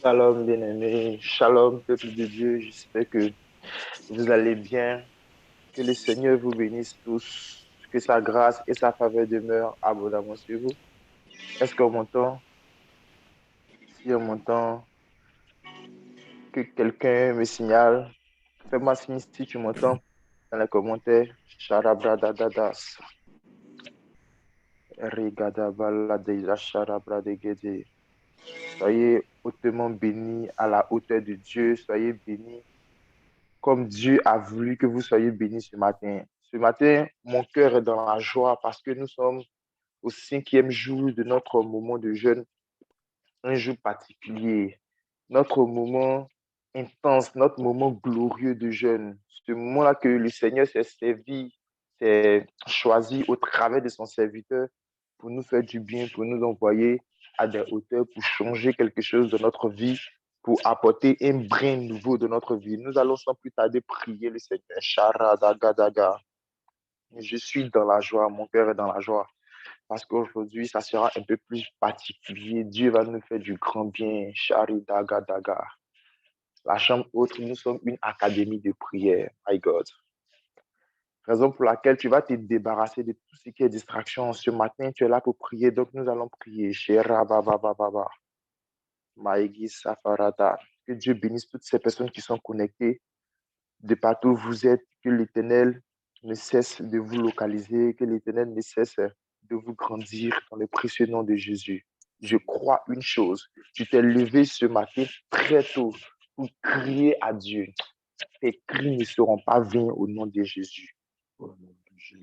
Shalom, bien-aimé. Shalom, peuple de Dieu. J'espère que vous allez bien. Que le Seigneur vous bénisse tous. Que sa grâce et sa faveur demeurent abondamment sur vous. Est-ce qu'on m'entend? Si on m'entend, que quelqu'un me signale. Fais-moi signe si tu m'entends dans les commentaires. Sharabradadadas. Rigadabaladeza sharabradegede. Soyez hautement bénis à la hauteur de Dieu. Soyez bénis comme Dieu a voulu que vous soyez bénis ce matin. Ce matin, mon cœur est dans la joie parce que nous sommes au 5e jour de notre moment de jeûne, un jour particulier, notre moment intense, notre moment glorieux de jeûne. Ce moment-là que le Seigneur s'est servi, s'est choisi au travers de son serviteur pour nous faire du bien, pour nous envoyer à des hauteurs, pour changer quelque chose de notre vie, pour apporter un brin nouveau de notre vie. Nous allons sans plus tarder prier le Seigneur. Sharadagadaga. Je suis dans la joie, mon cœur est dans la joie, parce qu'aujourd'hui, ça sera un peu plus particulier. Dieu va nous faire du grand bien. Sharidagadaga. La chambre haute, nous sommes une académie de prière. My God. Raison pour laquelle tu vas te débarrasser de tout ce qui est distraction. Ce matin, tu es là pour prier, donc nous allons prier. Sherababababa. Maïgi Safarada. Que Dieu bénisse toutes ces personnes qui sont connectées de partout où vous êtes. Que l'Éternel ne cesse de vous localiser. Que l'Éternel ne cesse de vous grandir dans le précieux nom de Jésus. Je crois une chose. Tu t'es levé ce matin très tôt pour crier à Dieu. Tes cris ne seront pas vains au nom de Jésus.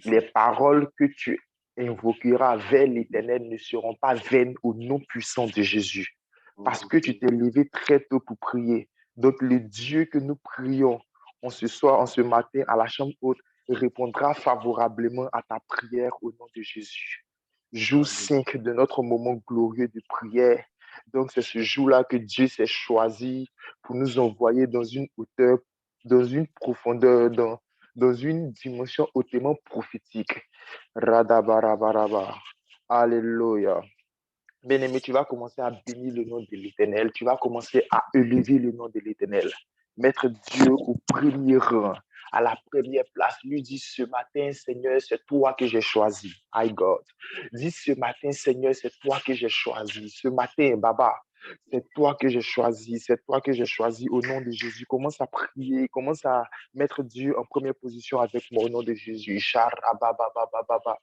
Les paroles que tu invoqueras vers l'Éternel ne seront pas vaines au nom puissant de Jésus. Parce que tu t'es levé très tôt pour prier. Donc le Dieu que nous prions en ce soir, en ce matin, à la chambre haute, répondra favorablement à ta prière au nom de Jésus. Jour 5 de notre moment glorieux de prière. Donc c'est ce jour-là que Dieu s'est choisi pour nous envoyer dans une hauteur, dans une profondeur, dans une dimension hautement prophétique. Radabarabaraba. Alléluia. Bien-aimé, tu vas commencer à bénir le nom de l'Éternel. Tu vas commencer à élever le nom de l'Éternel. Mettre Dieu au premier rang, à la première place. Lui dit ce matin, Seigneur, c'est toi que j'ai choisi. I God. Dis ce matin, Seigneur, c'est toi que j'ai choisi. Ce matin, Baba, c'est toi que j'ai choisi. C'est toi que j'ai choisi au nom de Jésus. Commence à prier. Commence à mettre Dieu en première position avec moi au nom de Jésus. Sharabababababa.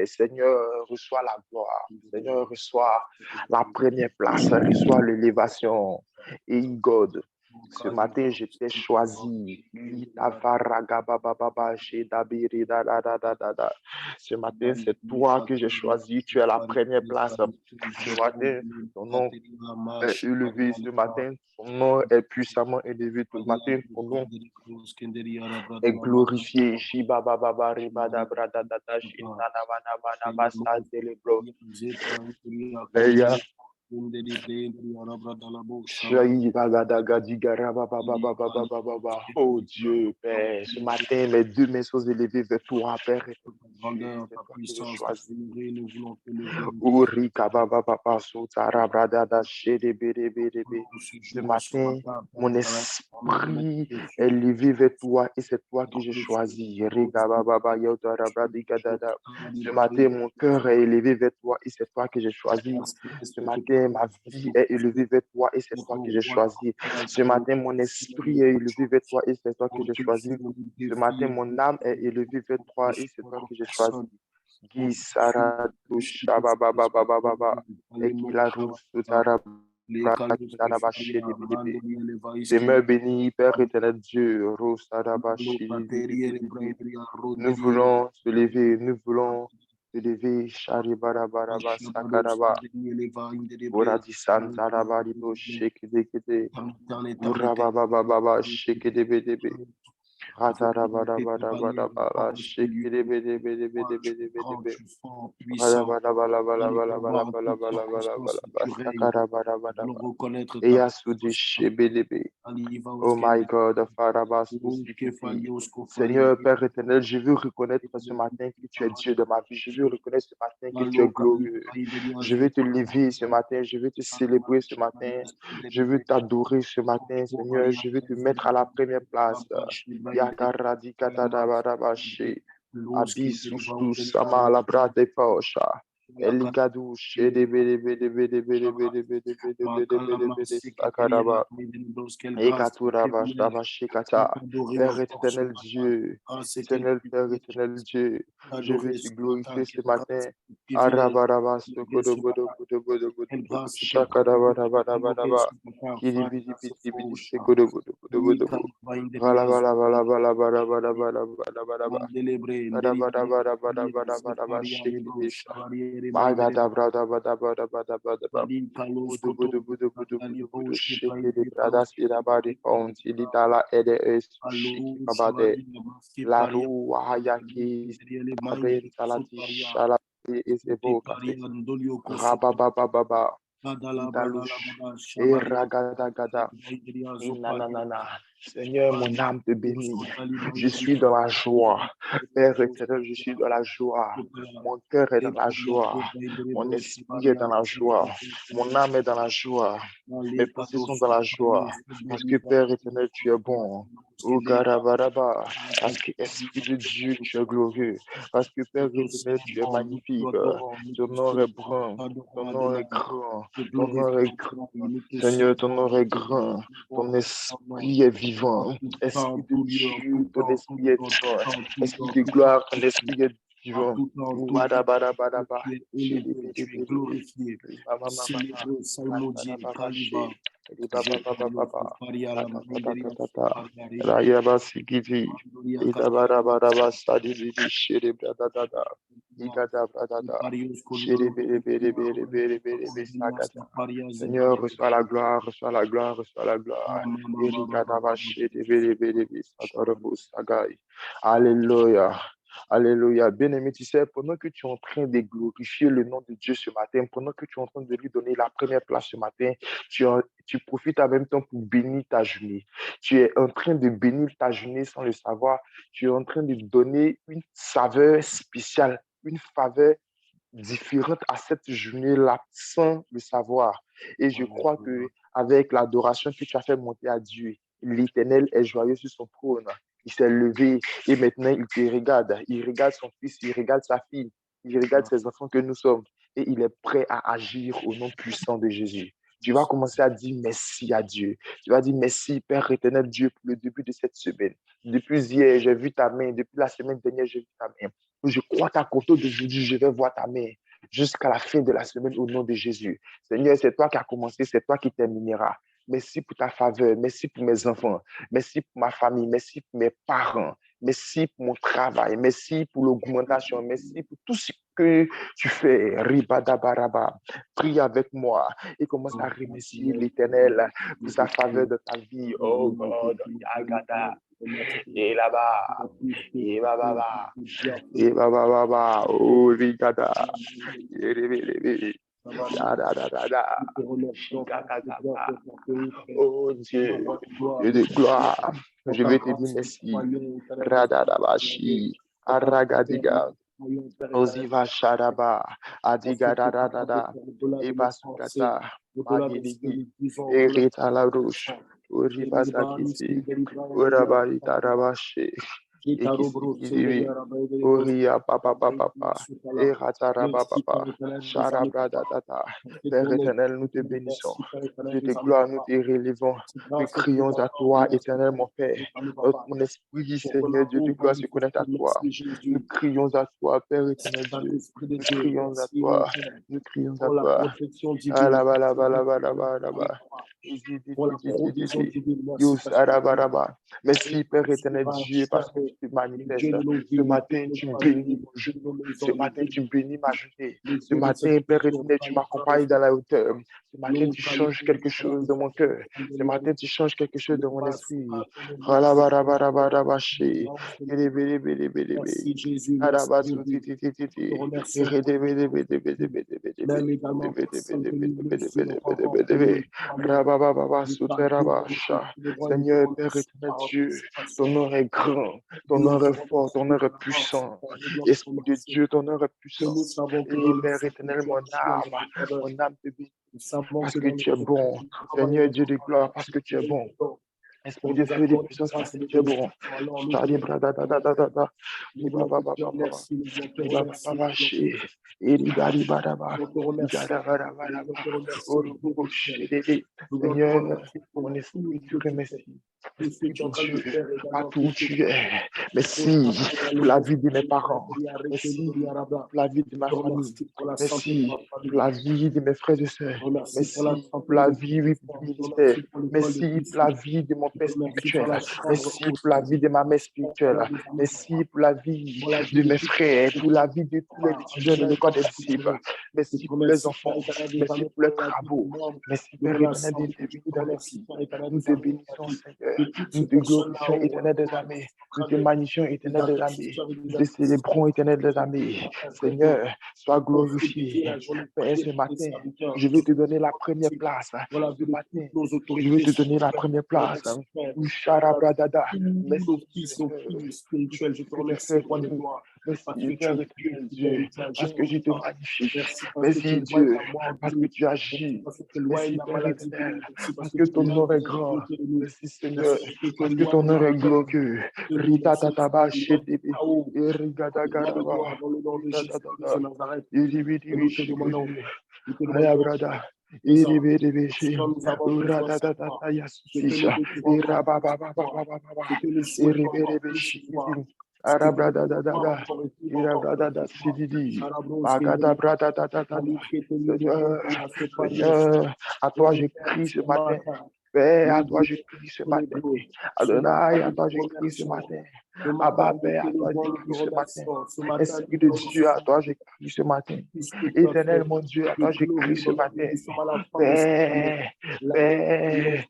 Seigneur, reçois la gloire. Seigneur, reçois la première place. Reçois l'élévation. Et God, ce matin, je t'ai choisi. Ce matin, c'est toi que j'ai choisi. Tu es la première place. Ce matin, ton nom est élevé. Ce matin, ton nom est puissamment élevé. Ce matin, ton nom est glorifié. Shiba baba bari bada brada dada shindana mana mana basa delebro. Eya shayi bagada gadi gara baba baba baba baba baba. Oh Dieu, Père, ce matin, mes deux mains sont élevées vers toi, Père éternel Dieu. C'est toi que j'ai choisi. Urika baba baba sotara brada da shede bere bere be. Ce matin, mon esprit est levé vers toi et c'est toi que j'ai choisi. Riga baba baba yotara bradi gadada. Ce matin, mon cœur est élevé vers toi et c'est toi que j'ai choisi. Ce matin, ma vie est élevée vers toi et c'est toi que j'ai choisi. Ce matin, mon esprit est élevé vers toi et c'est toi que j'ai choisi. Ce matin, mon âme est élevée vers toi et c'est toi que j'ai choisi. Guy Sarado Shababababababa. Ekilarou Sutara Brakinaraba Shedibidebe. Demeure béni, Père éternel Dieu. Rosadaba Shedibidebe. Nous voulons se lever, nous voulons se lever. Sharibarabaraba Sakaraba. Boradi Santaraba Ribo Shekedekede. Urababababa Shekedebedebe. Ratarabarabarabara, Grand, shikiribiribiribiribiribiri. tu es fort, puissant. Dans les combats, en toutes circonstances, Balabalabalabalabalabalabalabalabalaba, tu règnes. Nous sakarabarabara. reconnaître ta Eyasudi puissance. shibiribi. Oh Alivaos my Kende, God, Farabasu O Sikiti. Kefalios Kofaya, Seigneur, Père éternel, je veux reconnaître ce matin que tu es Dieu de ma vie. Je veux reconnaître ce matin que tu es Malo Kali, glorieux. Je Iberias, veux te lever ce matin. Je veux te célébrer ce matin. Je veux t'adorer ce matin, Seigneur. Je veux te mettre à la première place. Yakaradi katadabarabashi. Los Abisustu sama labrate faosha. Elikadu shedebedebedebedebedebedebedebedebedebedebe sakaraba. Ekaturabashdabashikata. Père éternel Dieu, éternel Père éternel Dieu, je veux te glorifier ce matin. quelle Arabarabasukodobodobodobodobodobodo. grâce, quel privilège de t'honorer Shakadabadabadabadaba. ce matin face à ce Kiribidibidibidi Fosha. Oui, sekodobodobodobodobo. Kalibinderias, Ralabalabalabalabalabalabalabalaba. Mandelebre, Nderibre, Kadabadabadabadabadabadaba. Sefaria, Lebro, Shikidisha. Shavariere, Baindere, Magadabradabadabadabadabadaba. Badin Kalos, Budu Koto, budu budu budu budu budu Kalibos, shake de Kefaide, bradas irabadi found ilidala ede shiki Allo, kabade Shivari, Maske la Paria, ru wahayaki Nderiele, aben Maindere, talati Soparia, shalati Sote esevo kate Paria, Ndolio, Kosuko, rababababa Badala, Badala, idalush Bada, Shavaria, iragada gada Baindria, Zoparia, inanana. Seigneur, mon âme te Balos, bénit. Kotali, Je suis Baindria, dans la joie. Père Baros, éternel, je suis dans la joie. Paria, Mon cœur est dans la Eparia, joie. Baindere, Mon Bros, esprit est Shivaria, dans la joie. Mon âme est dans la joie. Mes Malika pensées sont dans la joie. Parce que Dosu, Père éternel, tu es bon. Oh, Garabaraba. Parce que Esprit de Dieu, tu es glorieux. Parce que Père nous te éternel, tu es célébrons, nous magnifique. t'adorons, nous Ton te nom est célébrons, nous brun. Ton t'adorons nom Adonai, est grand. nous te Ton nom est glorifions grand. Adonai, nous te Seigneur, ton célébrons, nom nous est te grand. Ton glorifions ton nom. esprit est En vivant. tout temps, en Esprit de tout lieu, en tout Dieu, ton temps, tout esprit est temps, tout vivant. temps, tout Esprit temps, de tout temps, gloire, ton tout temps, esprit est en vivant. tout temps, tout lieu, Ouadabadabadaba. tu es élevé, tu es Shidibidibidibidi. glorifié, Ribababababa. célébré, salmodié, Ratarababashi. Kaliba, Zekario, Ribababababa. Faria, la Maïderia, Ratatatatata. Faria, Rebele, Rayabasikiti. Mandoria, Idabadabadaba. Sadibidi. Shidibradadada. Igadabradada. Parios Colion, Shidibidibidibidibidibidi. Sagada. Seigneur, reçois la gloire, reçois la gloire, reçois la gloire. Sagai. Alléluia. Alléluia. Bien-aimé, tu sais, pendant que tu es en train de glorifier le nom de Dieu ce matin, pendant que tu es en train de lui donner la première place ce matin, tu profites en même temps pour bénir ta journée. Tu es en train de bénir ta journée sans le savoir. Tu es en train de donner une saveur spéciale, une faveur différente à cette journée-là sans le savoir. Et je crois que avec l'adoration que tu as fait monter à Dieu, l'Éternel est joyeux sur son trône. Il s'est levé et maintenant il te regarde. Il regarde son fils, il regarde sa fille, il regarde ses enfants que nous sommes et il est prêt à agir au nom puissant de Jésus. Tu vas commencer à dire merci à Dieu. Tu vas dire merci, Père éternel Dieu, pour le début de cette semaine. Depuis hier, j'ai vu ta main. Depuis la semaine dernière, j'ai vu ta main. Je crois qu'à compter d'aujourd'hui, je vais voir ta main jusqu'à la fin de la semaine au nom de Jésus. Seigneur, c'est toi qui as commencé, c'est toi qui termineras. Merci pour ta faveur, merci pour mes enfants, merci pour ma famille, merci pour mes parents, merci pour mon travail, merci pour l'augmentation, merci pour tout ce que tu fais. Ribadabaraba. Prie avec moi et commence à remercier l'Éternel pour sa faveur de ta vie. Oh God, Yagada, et là-bas, et là-bas, et là-bas, oh Rigada, et da, da, da, da. Nous te remercions pour ce grand Shikakakaka. pays, Oh Dieu, roi de gloire, Dieu de nous t'adorons. gloire, Dans je ta vais te dire grâce, nous merci. croyons, éternel, nous sommes Radadabashi, dans ta faveur, nous Aragadiga, croyons, Père éternel, Oziva Sharaba, en ce que tu es capable de Adigadadada, faire au-delà de nos pensées, Ebasukata, au-delà de ce que Magiligi, nous disons, au-delà de ce Erita que nous Larouche, pensons. Uribasakisi, Urabari Ekisikiribi, Oria Papa Papa Papa, Erataraba Merci, Père Papa, éternel, des années, Sharabrada papa. Tata. Merci, Père donné, éternel, nous te bénissons. merci, Père éternel, Dieu de des années, gloire, nous papa. te relevons. C'est Nous grâce que tu crions nous à accordes, toi, merci, éternel Père mon Père. éternel, des années, papa. Mon esprit, Pour ton Seigneur, Dieu de amour, gloire, se connecte à magnifique, toi. merci, Nous Jésus. crions à toi, Père éternel Dieu. Saint-Esprit de Nous Dieu, crions à merci, toi. mon Père, Nous crions à pour la toi. protection divine. Alaba, Merci, laba, Père laba, éternel, laba, des années, laba. papa. pour la provision divine. Merci Yous parce que arabaraba. Merci, Père tu éternel vas Dieu, parce que chercher tu te le Dieu manifestes. de nos Ce vies, le Dieu matin, de nos tu familles, bénis le mon Dieu jour. de nos Ce maisons, le matin, Dieu tu bénis ma journée. le Ce Dieu de matin, cette Père maison, éternel, tu m'accompagnes dans la hauteur. Ce matin, tu changes quelque chose dans mon cœur. Ce matin, tu changes quelque chose dans mon esprit. Ralabarabarabarabaché. Elebelebelebelebe. Merci Jésus, merci Jésus. Nous te Arabasutitititi. remercions pour Eredebedebedebedebedebe. même également pour celle que nous venons ici, notre rencontre, que Redebedebedebedebedebedebe. nous parlons Rabababa, de ta vie dans notre Soterabasha. téléphone. Nous te Seigneur, Père remercions éternel par Dieu, ton anticipation. nom est grand, ton Nous nom te est fort, ton remercions nom est d'avance, puissant. Père. Nous dois te Esprit de remercier. Dieu, ton nom est Que puissant. nous savons que Et dans le Père simple, éternel, tu agis en mon notre faveur. âme te bénit Nous savons parce que que dans le tu es secret, bon. tu travailles en Seigneur Dieu notre de gloire, faveur. parce Tu que nous tu es donnes bon. le temps Esprit pour de nous feu et de accorder puissance, grâce parce et que de tu es bon. bénédiction. Alors nous te Shali brada da da da da da. nous Riba voulons ba te ba dire ba ba ba. merci, nous voulons te Riba ba ba remercier, ba nous voulons te shi. remercier. Iri gari ba da ba. Nous voulons te remercier, Igada ba da ba nous da voulons ba. te remercier Oro du bo bien bo du cœur. shi de de. Nous voulons te Seigneur, remercier pour mon tout esprit te ce que tu fais, remercie. tout ce que Esprit tu es de en train de Dieu, faire également, partout tout où ce que tu tu es. fais. Merci pour la vie de mes parents. Merci pour la vie de Je ma te famille. remercie pour la santé de Merci ma pour famille. la vie de mes frères et Je te sœurs. remercie pour la Merci pour santé la de vie, mes oui, enfants. du Je te ministère. remercie pour l'école de Merci mes pour la filles. vie de mon Je père te remercie pour la spirituel. chambre Merci haute. pour la vie de ma mère Pour spirituelle. la vie de mes Merci frères. pour la vie Pour la vie de de mes toutes les frères, pour personnes la qui vie de tous les croient, étudiants de l'école actuellement des disciples. positionnés. Je Merci te pour les remercie, enfants. Père éternel, Merci également pour pour les la vie des travaux. membres Merci de Père la éternel santé. d'intervenir Je te dans nos remercie, vies. Père éternel, Nous des te armées de la bénissons, vie. Seigneur. De toutes Nous ces te personnes glorifions, là-haut, éternel des vraiment, qui armées. sont en Nous train te magnifions, des éternel des armées. intercesseurs et des Nous te intercesseurs. célébrons, éternel des Qui armées. sont en train de Seigneur, sois concrétiser glorifié. la journée Père, ce prière pour les matin, serviteurs. je Je vais te te donner la première remercie place. pour la Ce vie de matin, toutes nos je vais autorités te donner la spirituelles. première Je te place. remercie, Père, pour la vie Usharabradada. de tous nos Merci, fils, nos Seigneur, filles pour spirituelles. tout Je ce te que tu remercie, fais roi pour de nous. gloire, parce que Merci, tu Père es Dieu éternel fidèle, Dieu, tu agis parce en que notre je te faveur. magnifie. Merci parce que tu Merci, éloignes Dieu, la mort de parce que nous. tu Merci agis. parce que tu éloignes Merci, la Père maladie de nous. éternel, Merci parce parce que que tu ton éloignes nom est la grand. pauvreté de nous. Merci, Seigneur, Merci parce que tu parce que éloignes ton nom la est peur glorieux. de nous. Rita Merci parce que tataba tu éloignes le shedebe. chaos. Roi de Erigadagaraba. gloire, dans le nom de Rita Jésus-Christ de tatata. Nazareth, que Iribidibi nous te demandons, shibidi. nous te demandons Ayabrada. présent. Iribidibi Ce shi. dont nous avons besoin ce soir, Uratatata ce que nous yasusisha. désirons encore plus ce soir, Irababababababa. ce que nous souhaitons encore Iribidibi plus ce soir, shikiti. ce que nous voulons voir Arabradadadada. encore et vivre encore plus ce Irabradada soir. sididi. Sharabros, Bagadabradatatata. Maliké, Seigneur, Sopanos, Seigneur, à toi je crie ce matin. Père, à toi je crie ce matin. Ce matin, Adonai, à nous toi te je crie ce remercions. matin. Ce matin, Abba, nous Père, à toi je t'élevons, nous te crie ce matin. remercions. Ce matin, Esprit nous de te Dieu, à remercions toi je crie ce matin. tout ce que tu as Éternel, fait mon Dieu, à de toi je crie glorieux ce dans notre vie. matin. Nous sommes à la fin de cette année. Père, L'année était longue. Père,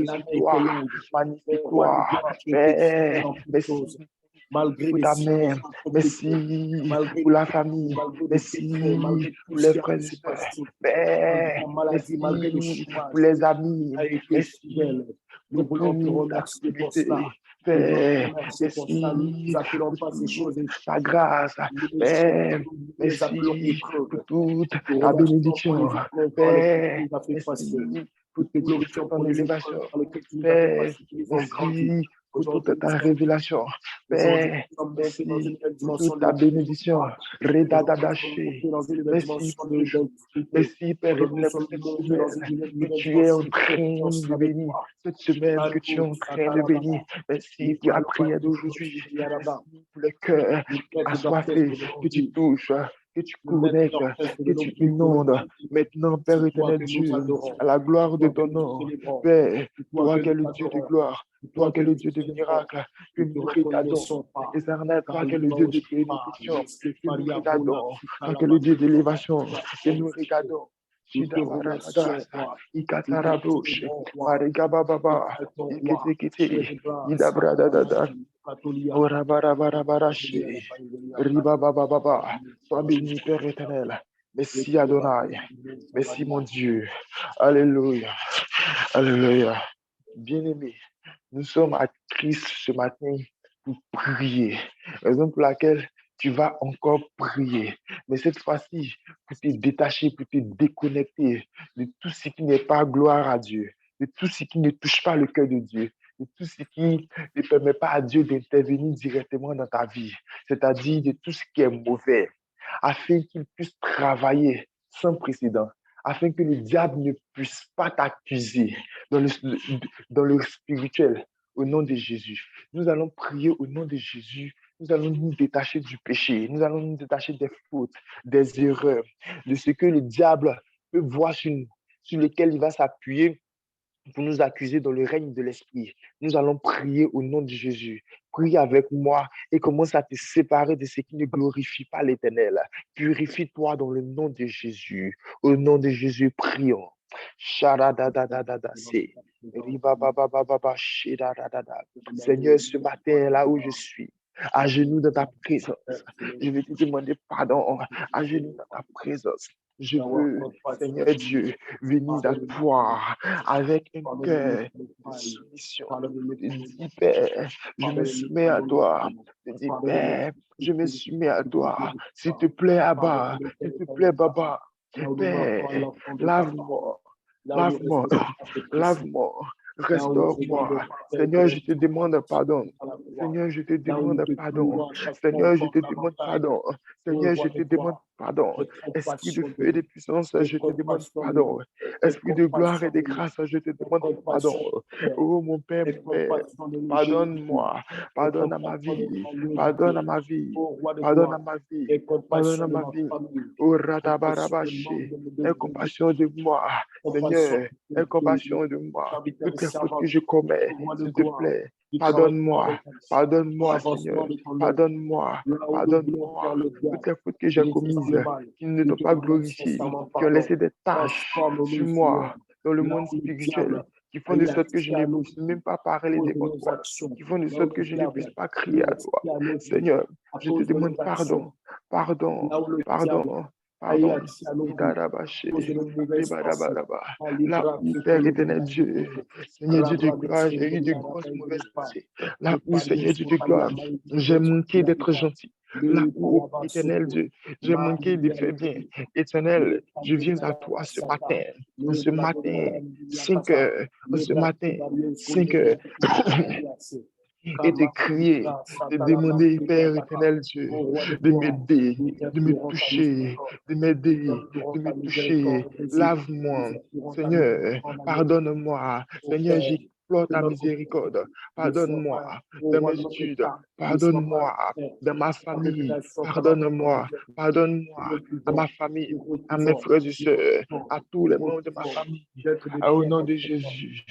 L'année était glorifie-toi, longue. Mais roi de magnifie-toi. gloire, tu étais fidèle Père, en toutes choses. merci Malgré pour des ta main. situations compliquées, Merci malgré pour des la péchés, famille. malgré des péchés, Merci malgré tout pour ce les qui a frères pu et se sœurs. passer, malgré Père, la maladie, malgré le merci chômage, pour les tu amis. as été Merci fidèle. Nous pour voulons te toute remercier pour cela. activité. Nous voulons te Père, remercier pour cela. Nous merci n'appelons pour pas ces choses toute ta échec. grâce. Père, Nous les appelons merci épreuves. pour toute Nous te ta remercions pour bénédiction. les épreuves par lesquelles tu Père, nous as fait merci passer. pour Nous te toute glorifions ton pour les épreuves élévation. par lesquelles tu nous as fait Père, passer, qui nous ont grandi. merci pour toute Aujourd'hui, nous ta sommes révélation. Aujourd'hui, Père, nous sommes montés dans une merci nouvelle pour dimension toute de ta bénédiction. foi. Aujourd'hui, nous sommes Redadadaché. montés dans une nouvelle Merci dimension pour ce jour. d'intimité. Merci, Père Aujourd'hui, nous éternel, pour sommes cette montés dans semaine une que nouvelle tu es dimension en de train confiance de avec bénir. toi. Cette semaine que tu es Malgré en train de bénir. Satarababa, Merci pour la prière Likalobati, d'aujourd'hui. Merci Yaraba, pour le cœur le maître assoiffé d'orchestre de nos que tu vies, touches, que tu le maître connectes, d'orchestre que de nos tu vies, que nous inondes. bénissons. Maintenant, Père C'est toi éternel que nous Dieu, adorons, à la c'est gloire de toi que ton nous nom. célébrons, Père, c'est toi toi que qui es nous le Dieu de adorons, gloire, c'est toi toi qui que es le nous Dieu de célébrons. miracles, que Nous te nous regardons. reconnaissons pas. Éternel, toi qui es le Dieu de Kalimaoshika, bénédiction, que nous Yestefaria Bona, regardons. Toi qui es le Dieu d'élévation, Shikalabakova, que nous regardons. nous te remercions, Shidabarabadasa, roi. Nous Ikataraboshe, t'exaltons, roi. Nous Marigabababa, t'exaltons, roi. Iketekete, Shedebra, Idabradadada, Satarabasi, Katolia, Katolia, Orabarabarabarashe, Katolia, Ribabababa. Sois béni, Père éternel. Merci Adonai. Merci mon Dieu. Alléluia. Alléluia. Bien-aimé, nous sommes à Christ ce matin pour prier. Raison pour laquelle tu vas encore prier. Mais cette fois-ci, pour te détacher, pour te déconnecter de tout ce qui n'est pas gloire à Dieu, de tout ce qui ne touche pas le cœur de Dieu, de tout ce qui ne permet pas à Dieu d'intervenir directement dans ta vie, c'est-à-dire de tout ce qui est mauvais, afin qu'il puisse travailler sans précédent, afin que le diable ne puisse pas t'accuser dans le spirituel, au nom de Jésus. Nous allons prier au nom de Jésus. Nous allons nous détacher du péché. Nous allons nous détacher des fautes, des erreurs, de ce que le diable peut voir sur lesquels il va s'appuyer pour nous accuser dans le règne de l'Esprit. Nous allons prier au nom de Jésus. Prie avec moi et commence à te séparer de ce qui ne glorifie pas l'Éternel. Purifie-toi dans le nom de Jésus. Au nom de Jésus, prions. Sharadadadadadase. Ribababababa, shidadadada. Seigneur, ce matin, là où je suis, à genoux dans ta présence, je vais te demander pardon, à genoux dans ta présence. Je veux, Seigneur Dieu, venir à toi avec un cœur de soumission. Je dis, Père, je me soumets à toi. Je dis, Père, je me soumets à toi. S'il te plaît, Abba, s'il te plaît, Baba. Père, lave-moi, lave-moi, lave-moi, restaure-moi. Seigneur, je te demande pardon. Seigneur, je te demande pardon. Seigneur, je te demande pardon. Seigneur, je te demande pardon. Esprit de feu et de puissance, je te demande pardon. Esprit de gloire et de grâce, je te demande pardon. Oh mon Père, pardonne-moi. Pardonne à ma vie. Pardonne à ma vie. Pardonne à ma vie. Pardonne à ma vie. Oh Radabarabaché. Aie compassion de moi. Seigneur, aie compassion de moi. Toutes les fautes que je commets, s'il te plaît, pardonne-moi. Pardonne-moi, Seigneur. Pardonne-moi. Pardonne-moi. Toutes les fautes que j'ai commises, qui ne t'ont pas glorifié, qui ont laissé des taches sur moi dans le monde spirituel, qui font de sorte que je ne puisse même pas parler devant toi, qui font de sorte que je ne puisse pas crier à toi. Seigneur, je te demande pardon, pardon, pardon, pardon. Idarabaché, Ribarabaraba. Là où, Père éternel Dieu, Seigneur Dieu de gloire, j'ai eu de grosses mauvaises pensées. Là où, Seigneur Dieu de gloire, j'ai manqué d'être gentil. Là où, éternel Dieu, j'ai manqué de faire bien. Éternel, je viens à toi ce matin. Ce matin, 5 heures. Ce matin, 5 heures. Et de crier, de demander, Père éternel Dieu, de m'aider, de me toucher, de m'aider, de me toucher. Lave-moi, Seigneur, pardonne-moi. Seigneur, j'implore ta miséricorde. Pardonne-moi dans mes études. Pardonne-moi dans ma famille. Pardonne-moi. Pardonne-moi à ma famille, à mes frères et sœurs, à tous les membres de ma famille. Au nom de Jésus,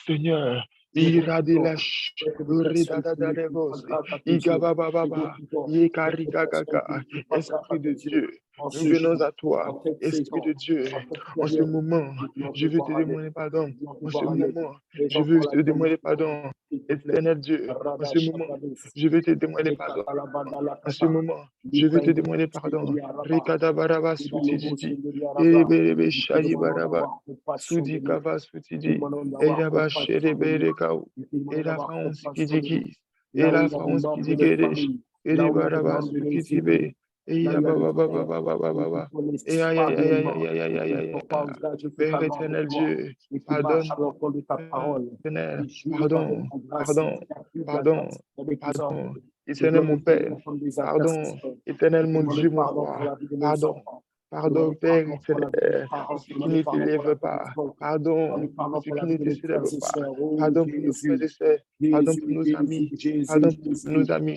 Seigneur, Iradelash, Uridadadadevos, Igabababa, Yekarikakaka, Esprit de Dieu, nous venons à toi, Esprit de Dieu. En ce moment, je veux te demander pardon. En ce moment, je veux te demander pardon. Éternel Dieu, en ce moment, je veux te demander pardon. En ce moment, je veux te demander pardon. Rikadabaraba sutididi, Eberebe shalibaraba, Sudikava sutidi, Eraba shereberekau, Erafaon skidiki, Erafaon skidigeresh, Eribaraba sutidibe, Eyabababababababa, Eyayayayayayayayaya. Père éternel Dieu, pardonne, Père éternel, pardon, pardon, pardon, pardon. Éternel mon Père, pardon, éternel mon Dieu, mon roi, pardon. Pardon, Père éternel, pour ce qui ne t'élève pas. Pardon, pour ce qui ne te s'élève pas. Pardon pour nos frères et sœurs. Pardon pour nos amis. Pardon pour nos amis.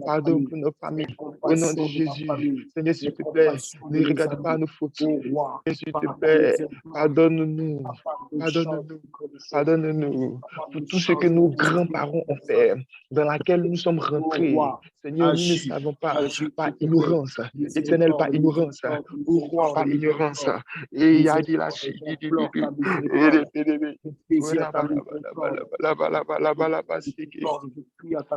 Pardon pour nos familles. Au nom de Jésus, Seigneur, s'il te plaît, ne regarde pas nos fautes. Seigneur, s'il te plaît, pardonne-nous. Pardonne-nous. Pardonne-nous pour tout ce que nos grands-parents ont fait, dans laquelle nous sommes rentrés. Seigneur, nous ne savons pas, par ignorance. Éternel, par ignorance. Au roi, par ignorance. Et il y a dit la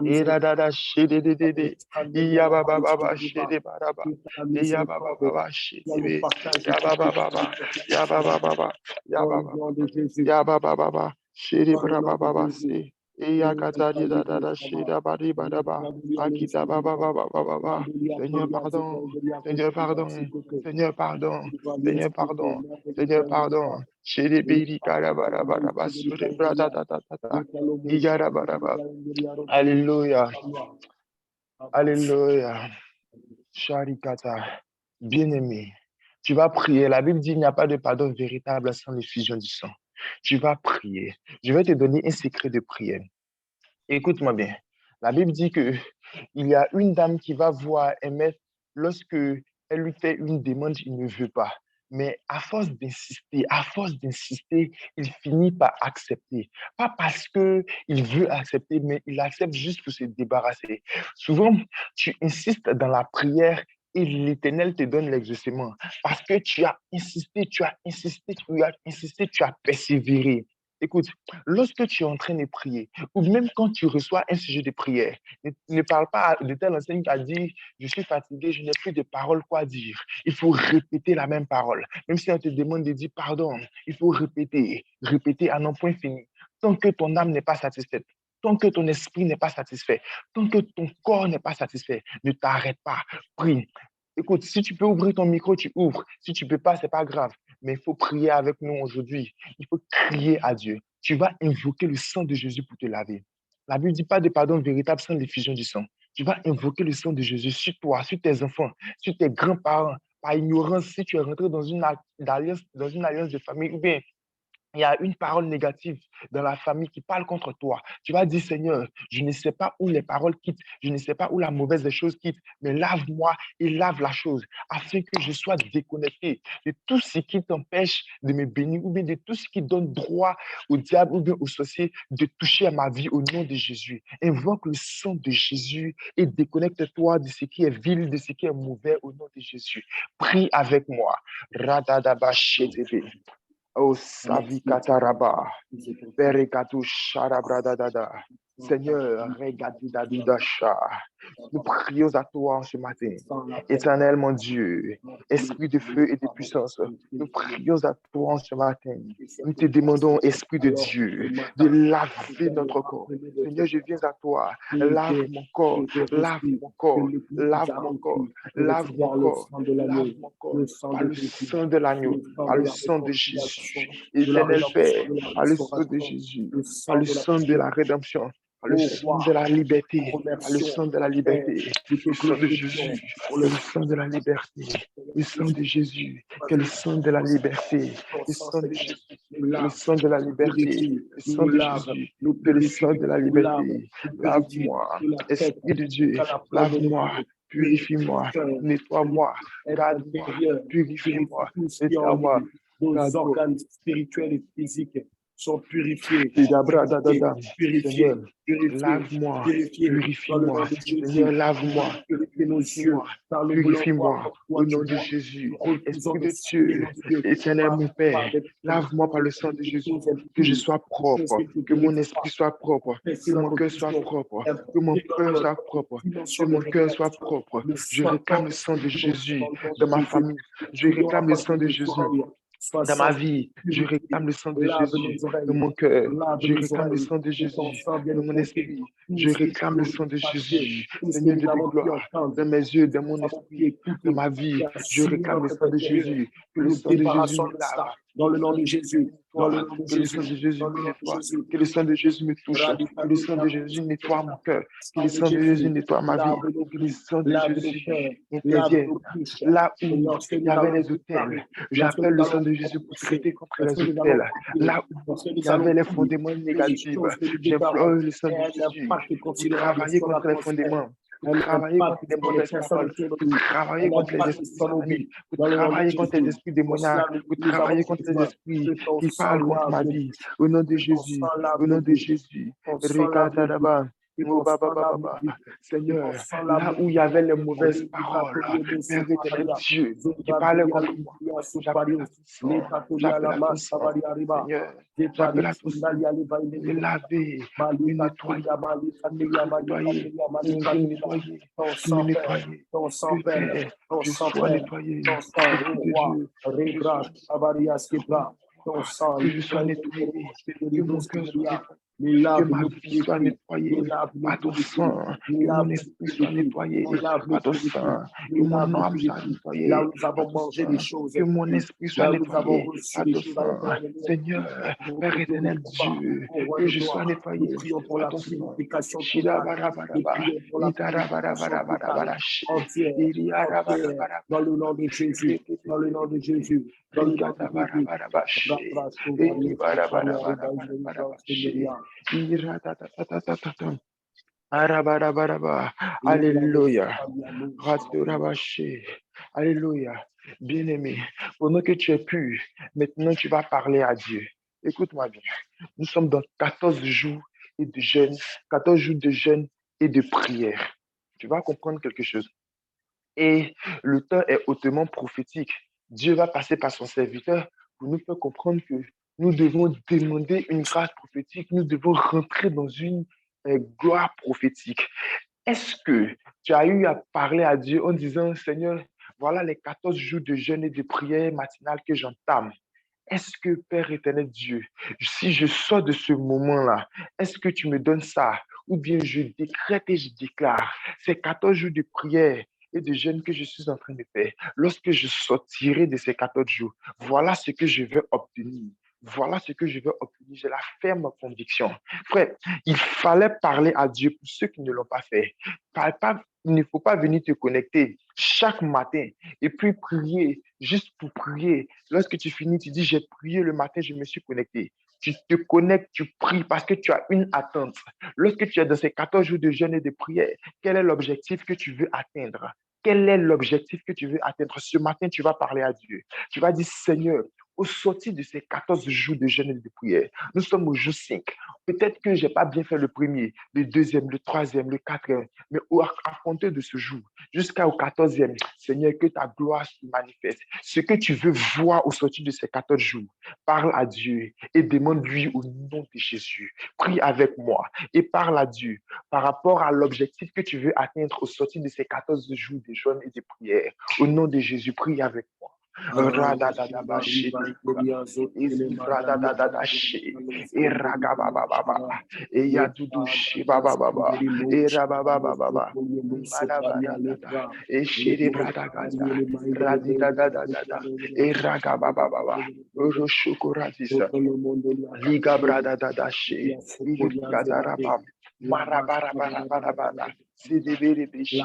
et da da da shede de de de. Iya ba ba ba ba shede ba da ba. Iya ba ba ba ba shede be. Ya ba ba ba ba. Ya ba ba ba ba. Ya ba ba ba. Ya ba ba ba ba. Shede bra ba ba ba se. Iya kata di da da da shede ba di ba da ba. Akita ba ba ba ba ba ba ba. Seigneur pardon. Seigneur pardon. Seigneur pardon. Seigneur pardon. Seigneur pardon. Shede be di kara ba da ba da ba. Sure bra da da da da da. Iya da ba da ba. Alléluia. Alléluia. Sharikata. Bien-aimé, tu vas prier. La Bible dit qu'il n'y a pas de pardon véritable sans l'effusion du sang. Tu vas prier. Je vais te donner un secret de prière. Écoute-moi bien. La Bible dit que il y a une dame qui va voir un maître lorsque elle lui fait une demande, il ne veut pas. Mais à force d'insister, il finit par accepter. Pas parce qu'il veut accepter, mais il accepte juste pour se débarrasser. Souvent, tu insistes dans la prière et l'Éternel te donne l'exaucement parce que tu as insisté, tu as persévéré. Écoute, lorsque tu es en train de prier, ou même quand tu reçois un sujet de prière, ne parle pas de tel enseignant qui a dit, je suis fatigué, je n'ai plus de paroles quoi dire. Il faut répéter la même parole. Même si on te demande de dire pardon, il faut répéter à non point fini. Tant que ton âme n'est pas satisfaite, tant que ton esprit n'est pas satisfait, tant que ton corps n'est pas satisfait, ne t'arrête pas. Prie. Écoute, si tu peux ouvrir ton micro, tu ouvres. Si tu ne peux pas, ce n'est pas grave. Mais il faut prier avec nous aujourd'hui. Il faut crier à Dieu. Tu vas invoquer le sang de Jésus pour te laver. La Bible ne dit pas de pardon véritable sans l'effusion du sang. Tu vas invoquer le sang de Jésus sur toi, sur tes enfants, sur tes grands-parents. Par ignorance, si tu es rentré dans une alliance de famille, ou bien il y a une parole négative dans la famille qui parle contre toi, tu vas dire, Seigneur, je ne sais pas où les paroles quittent, je ne sais pas où la mauvaise des choses quitte, mais lave-moi et lave la chose, afin que je sois déconnecté de tout ce qui t'empêche de me bénir, ou bien de tout ce qui donne droit au diable ou bien au sorcier de toucher à ma vie au nom de Jésus. Invoque le sang de Jésus et déconnecte-toi de ce qui est vil, de ce qui est mauvais au nom de Jésus. Prie avec moi. Radadaba shedebe. Oh, Savikataraba, Berekatu Sharabradadada. Seigneur, Regadidadidasha. Nous prions à toi ce matin. Éternel mon Dieu, esprit de feu et de puissance, nous prions à toi ce matin. Nous te demandons, esprit de Dieu, de laver notre corps. Seigneur, je viens à toi. Lave mon corps, lave mon corps, lave mon corps, lave mon corps, lave mon corps, par le sang de l'agneau, par le sang de Jésus. Éternel Père, par le sang de Jésus, par le sang de la rédemption, par le sang de la liberté, par le sang de la liberté, le sang de Jésus, le sang de la liberté, le sang de Jésus, que le sang de la liberté, le sang de Jésus, le sang de la liberté, le sang de Jésus, que le sang de la liberté, lave-moi, Esprit de Dieu, lave-moi, purifie-moi, nettoie-moi, garde-moi, purifie-moi, nettoie-moi, nos garde-moi. organes spirituels et physiques sont purifiés, Seigneur, lave-moi, purifie-moi. Seigneur, lave-moi, purifier nos yeux par le blanc purifie-moi au nom de Jésus. Esprit de Dieu, éternel mon Père, lave-moi par le sang de Jésus, que je sois propre, que mon esprit soit propre, que mon cœur soit propre, que mon cœur soit propre, que mon cœur soit propre. Je réclame le sang de Jésus dans ma famille. Je réclame le sang de Jésus dans ma vie. Je réclame le sang de Jésus dans mon cœur. Je réclame le sang de Jésus dans mon esprit. Je réclame le sang de Jésus, Seigneur de gloire, dans mes yeux, dans mon esprit, dans ma vie. Je réclame le sang de Jésus. Que le sang de Jésus me lave. Dans le nom de Jésus, dans le nom de Que le Jésus, sang de Jésus dans me le nom de nettoie. Jésus. Que le sang de Jésus me touche. Que le sang de Jésus nettoie mon cœur. Que le sang de Jésus nettoie ma vie. Que le sang de Jésus intervienne. Là où il y avait les autels, j'appelle le sang de Jésus pour traiter contre les autels. Là où il y avait les fondements négatifs, j'implore le sang de Jésus pour travailler contre les fondements, pour travailler contre les mauvaises paroles, pour travailler contre les esprits sataniques, pour travailler contre les esprits démoniaques, pour travailler contre les esprits qui parlent contre ma vie. Au nom de Jésus, au nom de Jésus. Regarde oh, Seigneur, là où il y avait les mauvaises paroles, Père éternel Dieu, qui parlait contre moi, j'appelle à ton sang, j'appelle à ton sang, Seigneur, j'appelle à ton sang, de me laver, de me nettoyer, de me nettoyer, de me nettoyer, ton que sang, Père, Père, ton je sang, sois Père, nettoyé, ton sang, Esprit de roi, Dieu, que je sois Rebra, Avarias, Kebra, ton sang, que je sois nettoyé, que mon cœur soit nettoyé, nous que lave, ma nous vie soit purifie, nous nettoyée lave, nous par ton purifie, sang, nous que lave, mon nous esprit soit purifie, nettoyé nous lave, nous par ton purifie, sang, que nous lave, mon nous âme soit purifie. Là nettoyée où nous avons par ton mangé des sang, choses que mon impies, esprit soit là où nous avons nettoyé reçu par des ton choses à sang. l'intérieur de nous, Seigneur, nous Père ne éternel glorifions pas Dieu, au roi que de je sois gloire. Nous nettoyé prions pour par la ton sang. purification Shida totale. bara Nous bara bara, prions pour la itara bara purification bara bara totale, bara, entière, iriara bara entière, bara dans bara, le nom de Jésus, dans le nom de Jésus, dans le nom de rigata bara Jésus. bara bara, iri bara bara bara bara bara bara, ira ta ta ta ta ta ta. Arabarabaraba. Alléluia. Raturabaché. Alléluia. Bien-aimé, pendant que tu es pur, maintenant tu vas parler à Dieu. Écoute-moi bien. Nous sommes dans 14 jours et de jeûne, 14 jours de jeûne et de prière. Tu vas comprendre quelque chose. Et le temps est hautement prophétique. Dieu va passer par son serviteur pour nous faire comprendre que nous devons demander une grâce prophétique, nous devons rentrer dans une gloire prophétique. Est-ce que tu as eu à parler à Dieu en disant, Seigneur, voilà les 14 jours de jeûne et de prière matinale que j'entame. Est-ce que, Père éternel Dieu, si je sors de ce moment-là, est-ce que tu me donnes ça? Ou bien je décrète et je déclare ces 14 jours de prière et de jeûne que je suis en train de faire. Lorsque je sortirai de ces 14 jours, voilà ce que je veux obtenir. Voilà ce que je veux obtenir. J'ai la ferme conviction. Frère, il fallait parler à Dieu pour ceux qui ne l'ont pas fait. Il ne faut pas venir te connecter chaque matin et puis prier juste pour prier. Lorsque tu finis, tu dis, j'ai prié le matin, je me suis connecté. Tu te connectes, tu pries parce que tu as une attente. Lorsque tu es dans ces 14 jours de jeûne et de prière, quel est l'objectif que tu veux atteindre? Quel est l'objectif que tu veux atteindre? Ce matin, tu vas parler à Dieu. Tu vas dire, Seigneur, au sorti de ces 14 jours de jeûne et de prière, nous sommes au jour 5. Peut-être que je n'ai pas bien fait le premier, le deuxième, le troisième, le quatrième, mais à compter de ce jour jusqu'au 14e, Seigneur, que ta gloire se manifeste. Ce que tu veux voir au sorti de ces 14 jours, parle à Dieu et demande-lui au nom de Jésus. Prie avec moi et parle à Dieu par rapport à l'objectif que tu veux atteindre au sorti de ces 14 jours de jeûne et de prière. Au nom de Jésus, prie avec moi. Radadadabashi, Radadadashi, Iragabababa, Eyadudushi, Bababa, Irabababa, Madabadadada, Eshiribradagada, Radidadadada, Iragabababa, Urushukuradisa, Liga Bradadadashi, Irigadarabam, Marabarabarabara, Zidibiribishi,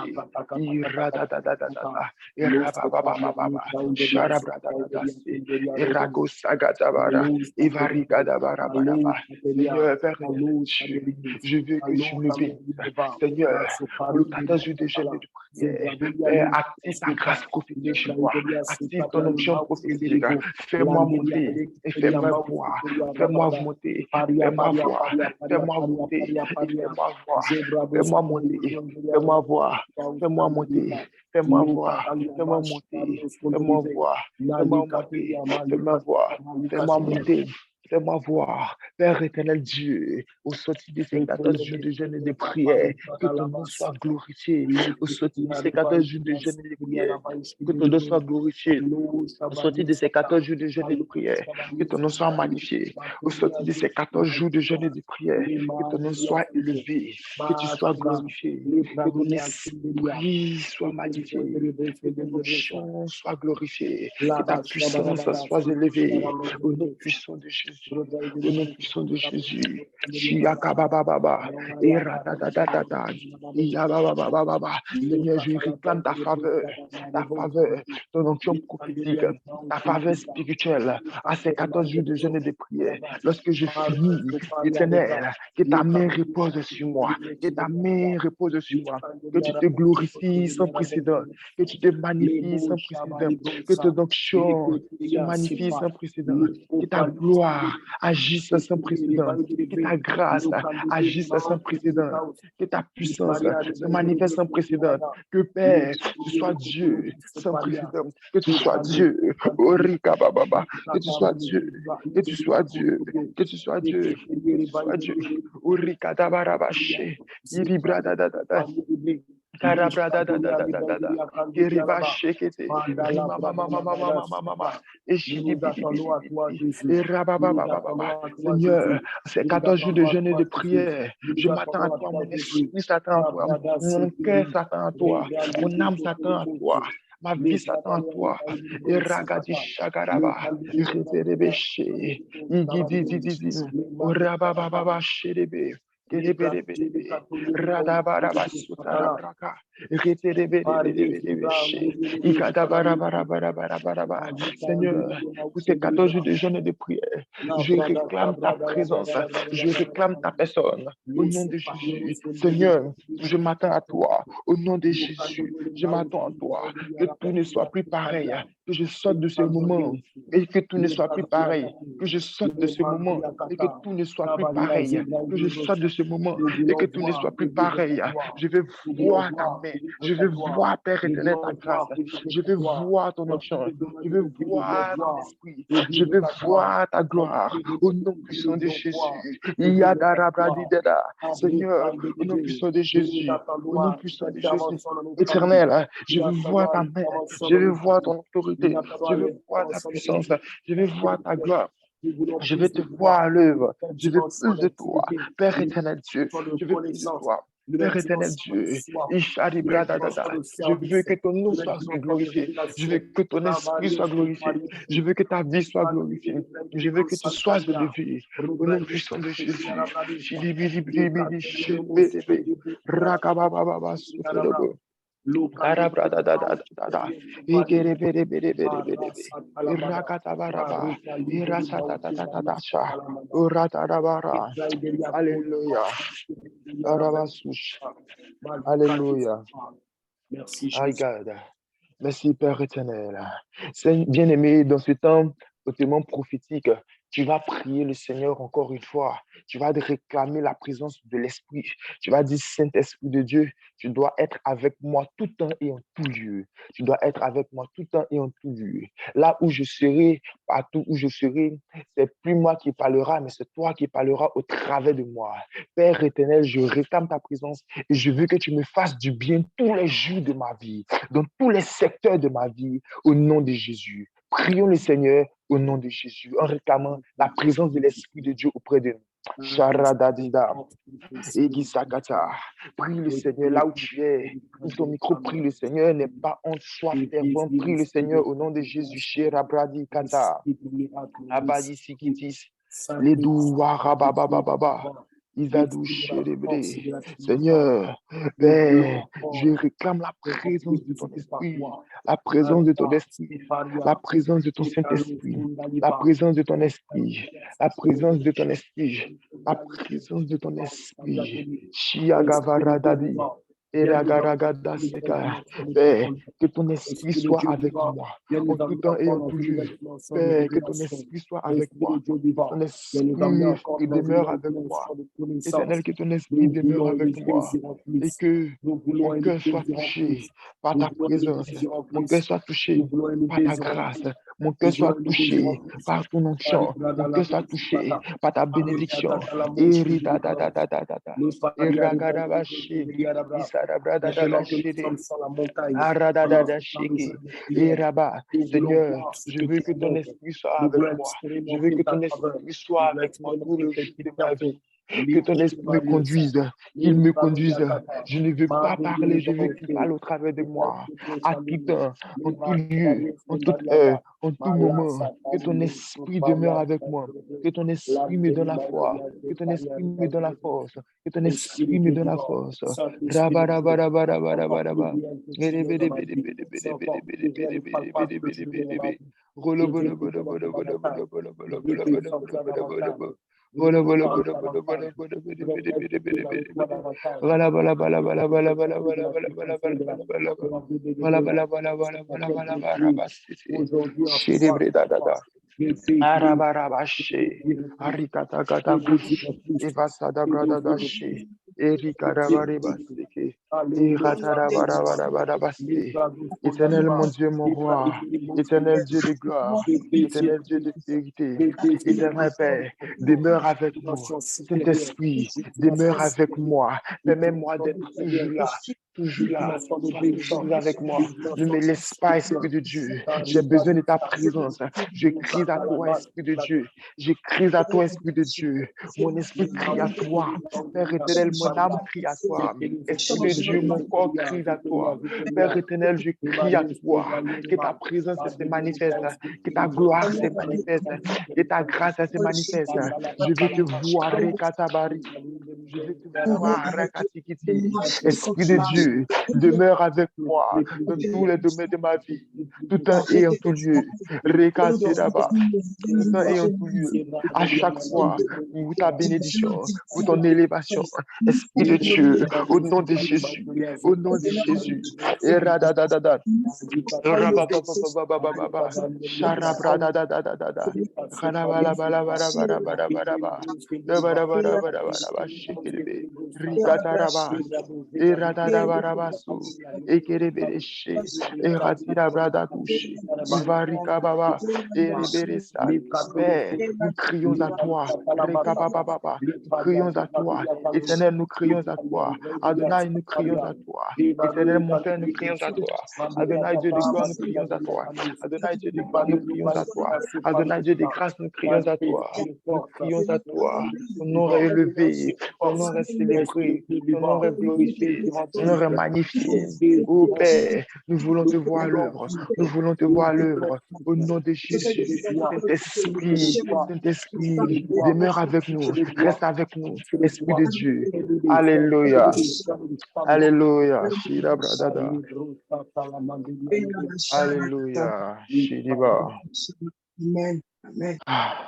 Iradadadadada, Irababababa, Sharabradadadasi, Iragosagadabara, Ivarigadabarabara. Seigneur, Père éternel Dieu, je veux que tu me bénisses. Seigneur, pour le 14 jours de jeûne et de prière, Père, active ta grâce prophétique chez moi. Active ton onction prophétique. Fais-moi monter et fais-moi voir. Fais-moi monter, fais-moi voir. Fais-moi monter et fais-moi voir. Fais-moi monter, fais-moi voir. Fais-moi monter, fais-moi voir. Fais-moi monter, fais-moi voir. Fais-moi monter, fais-moi voir. Fais-moi monter. Fais-moi voir, Père éternel Dieu, au sorti de ces 14 jours de jeûne et de prière, que ton nom soit glorifié. Au sorti de ces 14 jours de jeûne et de prière, que ton nom soit glorifié. Au sorti de ces 14 jours de jeûne et de prière, que ton nom soit magnifié. Au sorti de ces 14 jours de jeûne et de prière, que ton nom soit élevé, que tu sois glorifié, que ton esprit soit magnifié, que ton onction soit glorifiée, que ta puissance soit élevée. Au nom puissant de Jésus, au nom puissant de Jésus. Chiakabababa, eradadadadada, iyababababa. Seigneur, je réclame ta faveur, ton onction prophétique, ta faveur spirituelle à ces 14 jours de jeûne et de prière. Lorsque je finis, éternel, que ta main repose sur moi, que ta main repose sur moi, que tu te glorifies sans précédent, que tu te magnifies sans précédent, que ton onction se magnifie sans précédent, que ta gloire agisse sans précédent, que ta grâce agisse sans précédent, que ta puissance se manifeste sans précédent, que Père, tu sois Dieu sans précédent, que tu sois Dieu, Orika Baba, que tu sois Dieu, que tu sois Dieu, que tu sois Dieu, que tu sois Dieu, Orika Dabarabache, Iribra da da da da. Karabra da da da da da da da. Kiriba shekete. Rima mama mama mama mama mama. Eshidi bidi bidi bidi. Erabababababa. Seigneur, ces 14 jours de jeûne et de prière, je m'attends à toi, mon esprit s'attend à toi, mon cœur s'attend à toi, mon âme s'attend à toi. Ma vie s'attend à toi. Eragadi shagaraba. Reberebeshe. Igidi didi. Orabababa sherebe. Kereberebe. Radabaraba sutarabraka. Seigneur, pour ces 14 jours de jeûne et de prière, je réclame ta présence, je réclame ta personne. Au nom de Jésus, Seigneur, je m'attends à toi. Au nom de Jésus, je m'attends à toi. Que tout ne soit plus pareil, que je sorte de ce moment et que tout ne soit plus pareil, que je sorte de ce moment et que tout ne soit plus pareil, que je sorte de ce moment et que tout ne soit plus pareil. Je veux voir ta main, je veux voir, Père éternel, ta grâce, je veux voir ton onction, je veux voir ton esprit, je veux voir ta gloire au nom puissant de Jésus. Yadarabradidada. Seigneur, au nom puissant de Jésus, au nom puissant de Jésus, éternel, je veux voir ta main, je veux voir ton autorité, je veux voir ta puissance, je veux voir ta gloire. Je veux te voir à l'œuvre. Je veux plus de toi, Père éternel Dieu. Je veux plus de toi, Père éternel Dieu. Ishadibradadada. Je veux que ton nom soit glorifié. Je veux que ton esprit soit glorifié. Je veux que ta vie soit glorifiée. Je veux que tu sois élevé. Au nom puissant de Jésus. Shilibilibili, shibelebe. Rakabababa, souffle. Karabradadadadada. Ikereberebereberebe. Irakatabaraba. Irasatatatatata. Uratarabara. Alléluia. Arabasush. Alléluia. Merci, My Jésus. God. Merci, Père éternel. Seigneur, bien-aimé, dans ce temps hautement prophétique, tu vas prier le Seigneur encore une fois. Tu vas réclamer la présence de l'Esprit. Tu vas dire, Saint-Esprit de Dieu, tu dois être avec moi tout temps et en tout lieu. Tu dois être avec moi tout temps et en tout lieu. Là où je serai, partout où je serai, c'est plus moi qui parlera, mais c'est toi qui parleras au travers de moi. Père éternel, je réclame ta présence et je veux que tu me fasses du bien tous les jours de ma vie, dans tous les secteurs de ma vie, au nom de Jésus. Prions le Seigneur au nom de Jésus, en réclamant la présence de l'Esprit de Dieu auprès de nous. Sharadadida, Egisakata. Prie le Seigneur là où tu es. Ouvre ton micro, prie le Seigneur. N'aie pas honte, sois fervent. Prie le Seigneur au nom de Jésus. Sherabradi Kata. Abadi Sikitis. Ledou Warababababa. Isadou Sherebre. Seigneur, Père, je réclame la présence de ton esprit, la présence de ton esprit, la présence de ton Saint-Esprit, la présence de ton esprit, la présence de ton esprit, la présence de ton esprit. Shiagavaradadi. Eragaragadaseka. Père, que ton esprit soit avec moi en tout temps et en tout lieu. Père, que ton esprit soit avec moi. Que ton esprit demeure avec moi. Éternel, que ton esprit demeure avec moi et que mon cœur soit touché par ta présence, mon cœur soit touché par ta grâce, mon cœur soit touché par ton onction, mon cœur soit touché par ta bénédiction. Eridadadadadada. Eragadabashe. Isarabradadadashede. Aradadadasheke. Eraba. Seigneur, je veux que ton esprit soit avec moi. Je veux que ton esprit soit avec moi tous les jours de ma vie. Que ton esprit me conduise, qu'il me conduise. Je ne veux pas parler, je veux qu'il parle au travers de moi, à tout temps, en tout lieu, en toute heure, en tout moment. Que ton esprit demeure avec moi, que ton esprit me donne la foi, que ton esprit me donne la force, que ton esprit me donne la force. Rabarabarabarabarabaraba. Voilà, voilà, voilà, voilà, voilà, voilà, voilà, voilà, voilà, voilà, voilà. Voilà, voilà, voilà, voilà, voilà, voilà, voilà, voilà, voilà, voilà, voilà, voilà, voilà. Voilà, voilà, voilà, voilà, voilà, voilà, voilà, bah, c'est- Chérébré, da, da, da. Arabarabashe, Arikatakatakush, Evasadabradashi, Erikarabaribaseke, Eratarabarabarabaste. Éternel mon Dieu, mon roi, éternel Dieu de gloire, éternel Dieu de vérité, éternel Père, demeure avec nous. Saint-Esprit, demeure avec moi. Permets-moi d'être toujours là, toujours là. Sois toujours avec moi. Ne me laisse pas, Esprit de Dieu. J'ai besoin de ta présence. Je crie à toi, Esprit de Dieu. Je crie à toi, Esprit de Dieu. Mon esprit crie à toi. Père éternel, mon âme crie à toi. Esprit de Dieu, mon corps crie à toi. Père éternel, je crie à toi. Que ta présence se manifeste. Que ta gloire se manifeste. Que ta grâce se manifeste. Je veux te voir, Rekatabari. Je veux te voir. Rakatikiti. Esprit de Dieu, demeure avec moi dans tous les domaines de ma vie, tout temps et en tout lieu. Rekasidaba. Tout temps et en tout lieu. À chaque fois, pour ta bénédiction, pour ton élévation. Esprit de Dieu, au nom de Jésus, au nom de Jésus. Et radadadada. Rabababababababa. Sharabradadadadada. Ralabalabalabalabalabalaba. Dabadabadabadabadaba. Shekelebe. Rikataraba. Eradadabarabasu. Ekerebereshe. Eratirabradakushe. Varikababa. Ereberesat. Père, nous crions à toi. Rekabababa. Nous crions à toi. Éternel, nous crions à toi. Adonai, nous crions à toi. Éternel, mon Père, nous crions à toi. Adonai, Dieu de gloire, nous crions à toi. Adonai, Dieu de gloire, nous crions à toi. Adonai, Dieu de grâce, nous crions à toi. Nous crions à toi. Ton nom est élevé, ton nom est célébré, ton nom est glorifié, ton nom est magnifié. Ô Père, nous voulons te voir à l'œuvre. Nous voulons te voir à l'œuvre. Au nom de Jésus, Saint-Esprit, Saint-Esprit, demeure avec nous, reste avec nous, Esprit de Dieu. Alléluia. Alléluia. Shira bradada. Alléluia. Shiriba.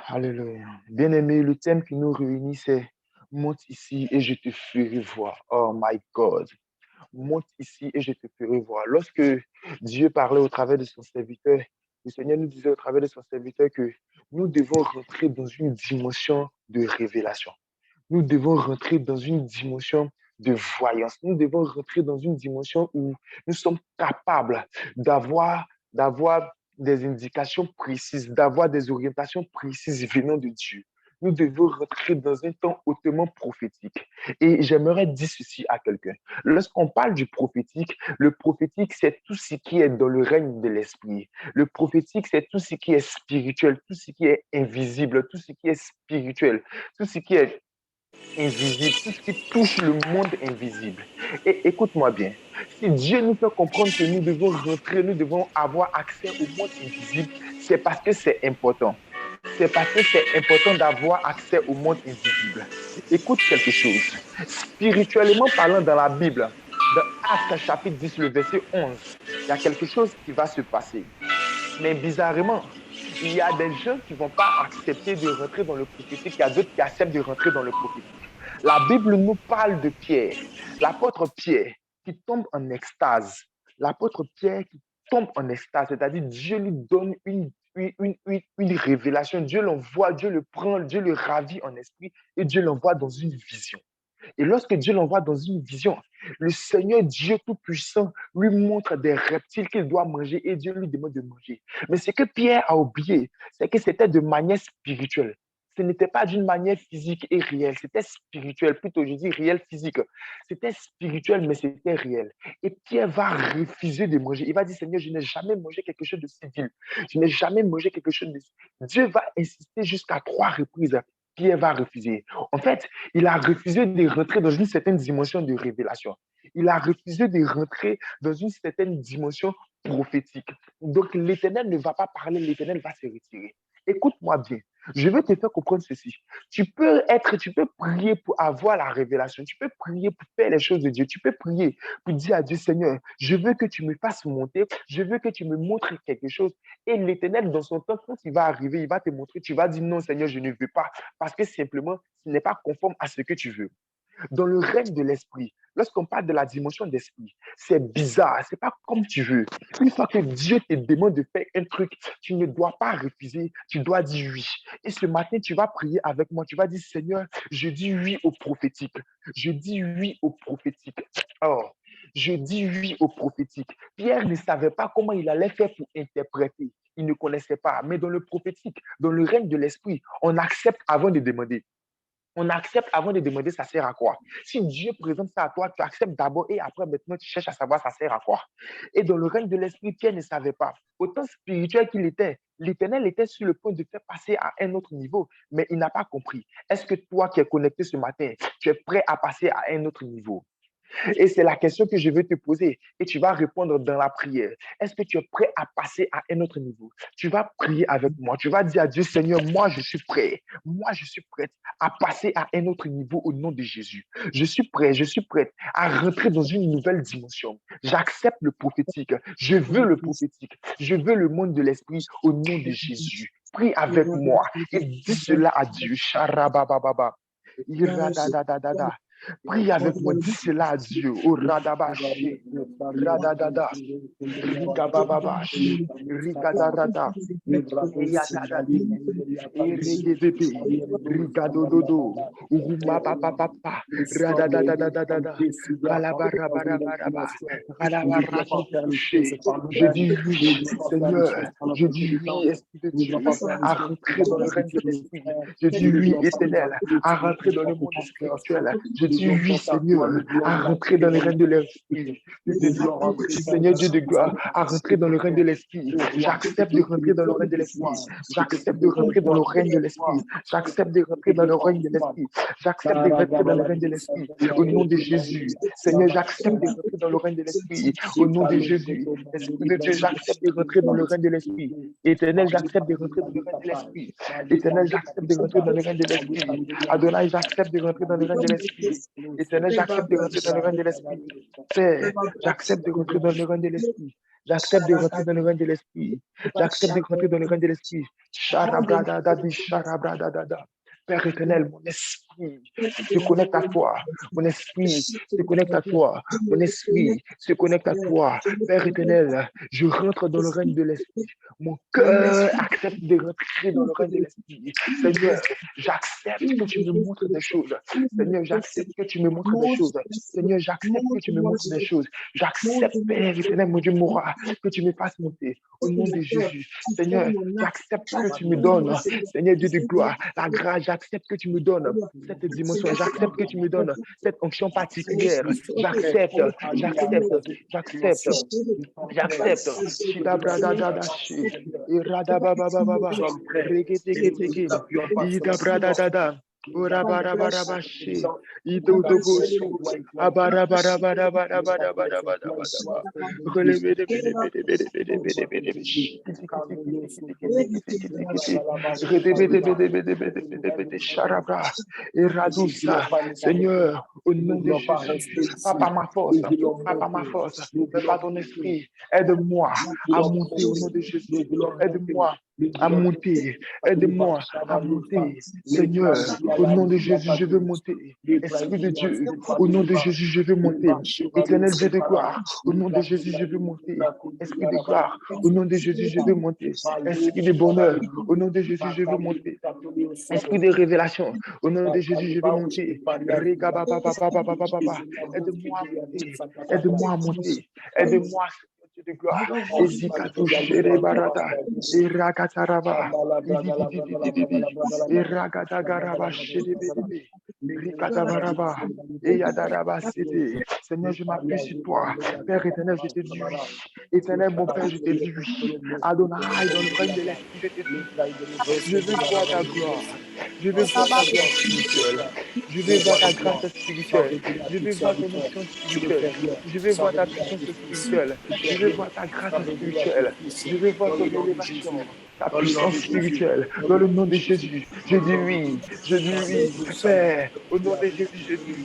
Alléluia. Bien-aimé, le thème qui nous réunit, c'est monte ici et je te ferai voir. Oh my God. Monte ici et je te ferai voir. Lorsque Dieu parlait au travers de son serviteur, le Seigneur nous disait au travers de son serviteur que nous devons rentrer dans une dimension de révélation. Nous devons rentrer dans une dimension de voyance. Nous devons rentrer dans une dimension où nous sommes capables d'avoir des indications précises, d'avoir des orientations précises venant de Dieu. Nous devons rentrer dans un temps hautement prophétique. Et j'aimerais dire ceci à quelqu'un. Lorsqu'on parle du prophétique, le prophétique, c'est tout ce qui est dans le règne de l'esprit. Le prophétique, c'est tout ce qui est spirituel, tout ce qui est invisible, tout ce qui est spirituel, tout ce qui est invisible, tout ce qui touche le monde invisible. Et écoute-moi bien, si Dieu nous fait comprendre que nous devons rentrer, nous devons avoir accès au monde invisible, c'est parce que c'est important. C'est parce que c'est important d'avoir accès au monde invisible. Écoute quelque chose. Spirituellement parlant dans la Bible, dans Actes chapitre 10, le verset 11, il y a quelque chose qui va se passer. Mais bizarrement, il y a des gens qui ne vont pas accepter de rentrer dans le prophétique, il y a d'autres qui acceptent de rentrer dans le prophétique. La Bible nous parle de Pierre, l'apôtre Pierre, qui tombe en extase. L'apôtre Pierre qui tombe en extase, c'est-à-dire Dieu lui donne une révélation, Dieu l'envoie, Dieu le prend, Dieu le ravit en esprit et Dieu l'envoie dans une vision. Et lorsque Dieu l'envoie dans une vision, le Seigneur Dieu Tout-Puissant lui montre des reptiles qu'il doit manger et Dieu lui demande de manger. Mais ce que Pierre a oublié, c'est que c'était de manière spirituelle. Ce n'était pas d'une manière physique et réelle, c'était spirituel, plutôt je dis réel physique. C'était spirituel, mais c'était réel. Et Pierre va refuser de manger. Il va dire, Seigneur, je n'ai jamais mangé quelque chose de si vil. Je n'ai jamais mangé quelque chose de... Dieu va insister jusqu'à 3 reprises. Pierre va refuser. En fait, il a refusé de rentrer dans une certaine dimension de révélation. Il a refusé de rentrer dans une certaine dimension prophétique. Donc, l'Éternel ne va pas parler, l'Éternel va se retirer. Écoute-moi bien. Je veux te faire comprendre ceci. Tu peux prier pour avoir la révélation. Tu peux prier pour faire les choses de Dieu. Tu peux prier pour dire à Dieu, Seigneur, je veux que tu me fasses monter. Je veux que tu me montres quelque chose. Et l'Éternel, dans son temps, quand il va arriver, il va te montrer. Tu vas dire, non, Seigneur, je ne veux pas. Parce que simplement, ce n'est pas conforme à ce que tu veux. Dans le règne de l'esprit, lorsqu'on parle de la dimension d'esprit, c'est bizarre, c'est pas comme tu veux. Une fois que Dieu te demande de faire un truc, tu ne dois pas refuser, tu dois dire oui. Et ce matin, tu vas prier avec moi, tu vas dire, Seigneur, je dis oui au prophétique. Je dis oui au prophétique. Or, je dis oui au prophétique. Pierre ne savait pas comment il allait faire pour interpréter. Il ne connaissait pas. Mais dans le prophétique, dans le règne de l'esprit, on accepte avant de demander. On accepte avant de demander ça sert à quoi. Si Dieu présente ça à toi, tu acceptes d'abord et après maintenant tu cherches à savoir ça sert à quoi. Et dans le règne de l'esprit, Pierre ne savait pas. Autant spirituel qu'il était, l'Éternel était sur le point de faire passer à un autre niveau, mais il n'a pas compris. Est-ce que toi qui es connecté ce matin, tu es prêt à passer à un autre niveau? Et c'est la question que je veux te poser. Et tu vas répondre dans la prière. Est-ce que tu es prêt à passer à un autre niveau? Tu vas prier avec moi. Tu vas dire à Dieu, Seigneur, moi, je suis prêt. Moi, je suis prête à passer à un autre niveau au nom de Jésus. Je suis prête à rentrer dans une nouvelle dimension. J'accepte le prophétique. Je veux le prophétique. Je veux le monde de l'esprit au nom de Jésus. Prie avec moi et dis cela à Dieu. Charabababa. Iradadadada. Prie avec moi, dis cela à Dieu. Oh, Radabashi, Radadada, Rigabababash, Rigadarada, Yatadadi, Eregezepe, Rigadododo, Urumapapapapa, Radadadadadada, Galabarabaraba, Galabaratouché. Je dis oui, Seigneur. Je dis oui, Esprit de Dieu, à rentrer dans le règne de l'Esprit. Je dis oui, Éternel, à rentrer dans le monde spirituel. Je dis oui, Seigneur, à rentrer dans le règne de l'Esprit. Je te dis oui, Seigneur Dieu de gloire, à rentrer dans le règne de l'Esprit. J'accepte de rentrer dans le règne de l'Esprit. J'accepte de rentrer dans le règne de l'Esprit. J'accepte de rentrer dans le règne de l'Esprit. J'accepte de rentrer dans le règne de l'Esprit. Au nom de Jésus. Seigneur, j'accepte de rentrer dans le règne de l'Esprit. Au nom de Jésus. Esprit de Dieu, j'accepte de rentrer dans le règne de l'Esprit. Éternel, j'accepte de rentrer dans le règne de l'Esprit. Éternel, j'accepte de rentrer dans le règne de l'Esprit. Adonai, j'accepte de rentrer dans le règne de l'Esprit. Éternel, j'accepte de rentrer dans le règne de l'Esprit. Père, j'accepte de rentrer dans le règne de l'Esprit. J'accepte de rentrer dans le règne de l'Esprit. J'accepte de rentrer dans le règne de l'Esprit. Charabradadadi, charabradadada. Père éternel, mon esprit se connecte à toi. Mon esprit se connecte à toi. Mon esprit se connecte à toi. Père éternel, je rentre dans le règne de l'Esprit. Mon cœur accepte de rentrer dans le règne de l'Esprit. Seigneur, j'accepte que tu me montres des choses. Seigneur, j'accepte que tu me montres des choses. Seigneur, j'accepte que tu me montres des choses. J'accepte, Père éternel, mon Dieu, Moura, que tu me fasses monter. Au nom de Jésus. Seigneur, j'accepte que tu me donnes. Seigneur Dieu de gloire, la grâce, j'accepte que tu me donnes cette dimension. J'accepte que tu me donnes cette onction particulière. J'accepte, j'accepte, j'accepte. J'accepte. Shida brada dada shi. Irada baba baba baba. Reke teke teke. Ida brada dada. Ora bara bara bashi. Ido dogo su. Abara bara bara bara bara bara bara bara. Rele bede bede bede bede bede bede bede bede. Kiti kiti kiti kiti kiti kiti kiti. Rede bede bede bede bede bede bede. Sharabra. Iradusa. Seigneur, au nom de Jésus. Pas par ma force. Pas par ma force. Mais par ton esprit. Aide-moi à monter au nom de Jésus. Aide-moi à monter. Aide-moi à monter. Seigneur, au nom de Jésus, je veux monter. Esprit de Dieu, au nom de Jésus, je veux monter. Éternel Dieu de gloire, au nom de Jésus, je veux monter. Esprit de gloire, au nom de Jésus, je veux monter. Esprit de bonheur, au nom de Jésus, je veux monter. Esprit de révélation, au nom de Jésus, je veux monter. Aide-moi à monter. Aide-moi à monter. Aide-moi à Dieu de gloire. Ezikatu shere barata. Irakataraba. Iragadagaraba shedebedebe. Rikatabaraba. Eyadaraba sete. Seigneur, je m'appuie sur toi. Père éternel, je te dis oui. Éternel, mon Père, je te dis oui. Adonai, dans le règne de l'Esprit, je te dis oui. Je veux voir ta gloire. Je veux voir ta gloire spirituelle. Je veux voir ta grâce spirituelle. Je veux voir ton onction spirituelle. Je veux voir ta puissance spirituelle. Je veux voir ta grâce spirituelle. Je veux voir ton élévation, ta puissance spirituelle. Dans le nom de Jésus, je dis oui. Je dis oui. Père, au nom de Jésus, je dis oui.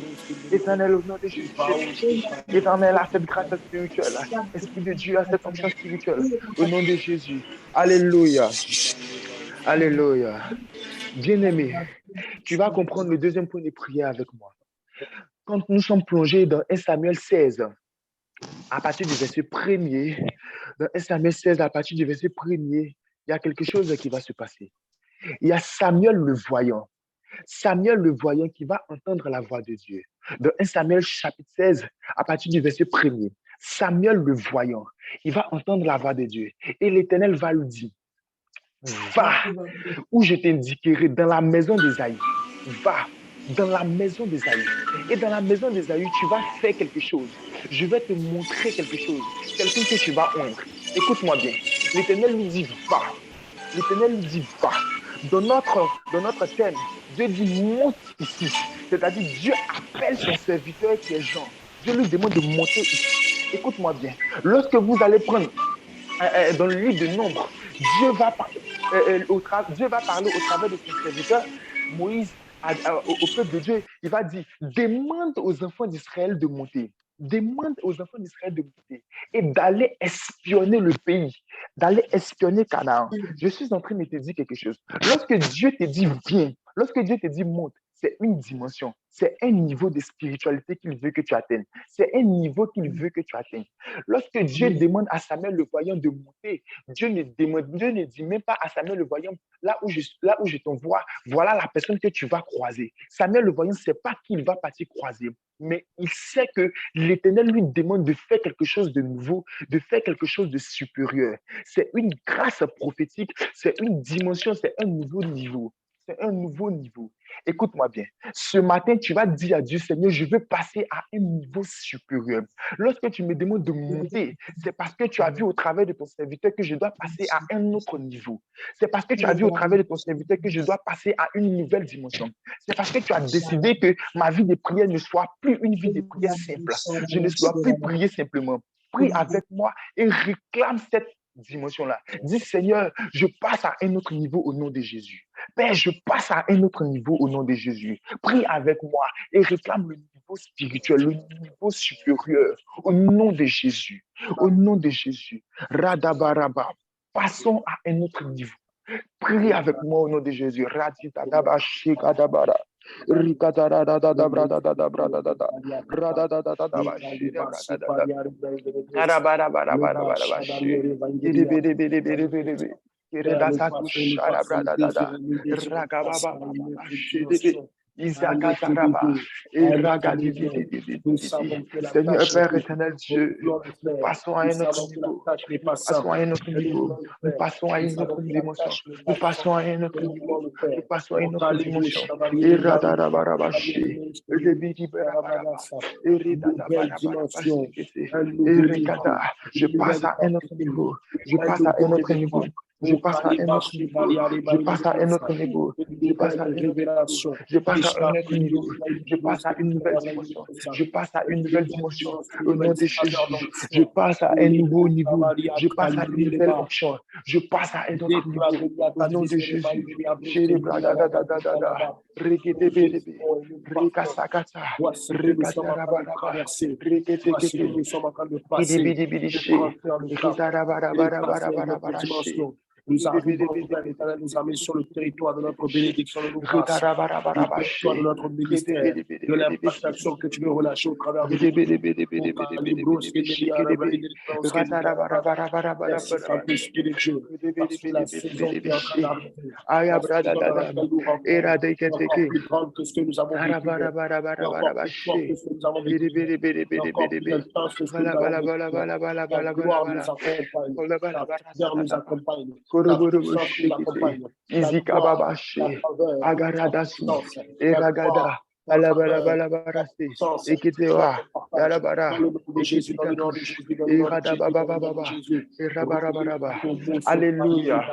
Éternel, au nom de Jésus, je dis oui. Éternel, à cette grâce spirituelle. Esprit de Dieu, à cette onction spirituelle. Au nom de Jésus. Alléluia. Alléluia. Bien-aimé, tu vas comprendre le deuxième point de prière avec moi. Quand nous sommes plongés dans 1 Samuel 16, à partir du verset 1er, dans 1 Samuel 16, à partir du verset 1er, il y a quelque chose qui va se passer. Il y a Samuel le voyant. Samuel le voyant qui va entendre la voix de Dieu. Dans 1 Samuel chapitre 16, à partir du verset 1er, Samuel le voyant, il va entendre la voix de Dieu. Et l'Éternel va lui dire, va où je t'indiquerai dans la maison d'Ésaïe. Va dans la maison d'Ésaïe. Et dans la maison d'Ésaïe, tu vas faire quelque chose. Je vais te montrer quelque chose. Quelqu'un que tu vas honrer. Écoute-moi bien. L'Éternel lui dit, va. L'Éternel lui dit, va. Dans notre thème, Dieu dit, monte ici. C'est-à-dire, Dieu appelle son serviteur qui est Jean. Dieu lui demande de monter. Écoute-moi bien. Lorsque vous allez prendre dans le livre de Nombre, Dieu va parler au travers de son serviteur Moïse au peuple de Dieu. Il va dire, demande aux enfants d'Israël de monter. Demande aux enfants d'Israël de monter et d'aller espionner le pays, d'aller espionner Canaan. Je suis en train de te dire quelque chose. Lorsque Dieu te dit viens, lorsque Dieu te dit monte, c'est une dimension, c'est un niveau de spiritualité qu'il veut que tu atteignes. C'est un niveau qu'il veut que tu atteignes. Lorsque Dieu demande à Samuel le voyant de monter, Dieu ne dit même pas à Samuel le voyant, là où je t'envoie, voilà la personne que tu vas croiser. Samuel le voyant ne sait pas qui il va partir croiser, mais il sait que l'Éternel lui demande de faire quelque chose de nouveau, de faire quelque chose de supérieur. C'est une grâce prophétique, c'est une dimension, c'est un nouveau niveau. C'est un nouveau niveau. Écoute-moi bien. Ce matin, tu vas dire à Dieu, Seigneur, je veux passer à un niveau supérieur. Lorsque tu me demandes de monter, c'est parce que tu as vu au travers de ton serviteur que je dois passer à un autre niveau. C'est parce que tu as vu au travers de ton serviteur que je dois passer à une nouvelle dimension. C'est parce que tu as décidé que ma vie de prière ne soit plus une vie de prière simple. Je ne dois plus prier simplement. Prie avec moi et réclame cette dimension-là. Dis, Seigneur, je passe à un autre niveau au nom de Jésus. Père, je passe à un autre niveau au nom de Jésus. Prie avec moi et réclame le niveau spirituel, le niveau supérieur au nom de Jésus. Au nom de Jésus. Radabaraba. Passons à un autre niveau. Prie avec moi au nom de Jésus. Raditadaba shikadabara. Rikadaradadabradadabradadada. Radadadadadaba shidabradadada. Arabarabarabarabaraba shi. Iribiribiribiribiribi. Iridasatu sharabradadada. Ragababababa shidibi. Izakataraba. Iragadidididididi. Seigneur Père éternel Dieu, nous passons à un autre niveau. Nous passons à un autre niveau. Nous passons à une autre dimension. Nous passons à un autre niveau. Nous passons à une autre dimension. Iradarabarabashe. Rebidibarabaraba. Iridadabarabarabashe. Irikata. Je passe à un autre niveau. Je passe à un autre niveau. Je passe à un autre niveau. Je passe à un autre niveau. Je passe à un autre niveau. Je passe à un autre niveau. Je passe à une nouvelle dimension. Je passe à une nouvelle dimension. Au nom de Jésus. Je passe à un nouveau niveau. Je passe à une nouvelle option. Je passe à un autre niveau. Au nom de Jésus. Nous arrivons, Père éternel, nous amener sur le territoire de notre bénédiction, de nos grâces, du territoire de notre ministère, de l'impactation que tu veux relâcher au travers de nous. Merci, Saint-Esprit de Dieu, parce que la saison qui est en train d'arriver, la saison dans laquelle nous rentrons, est encore plus grande que ce que nous avons vécu, est encore plus forte que ce que nous avons vécu, est encore plus intense que ce que nous avons vécu. Ta gloire nous accompagne, ta prière nous accompagne. Izikababashi, Agaradasu, Eragada, Alabalabalabaraste, Eketewa, Yarabara, Ekitikatus, Eradabababa, Erabarabaraba. Alléluia.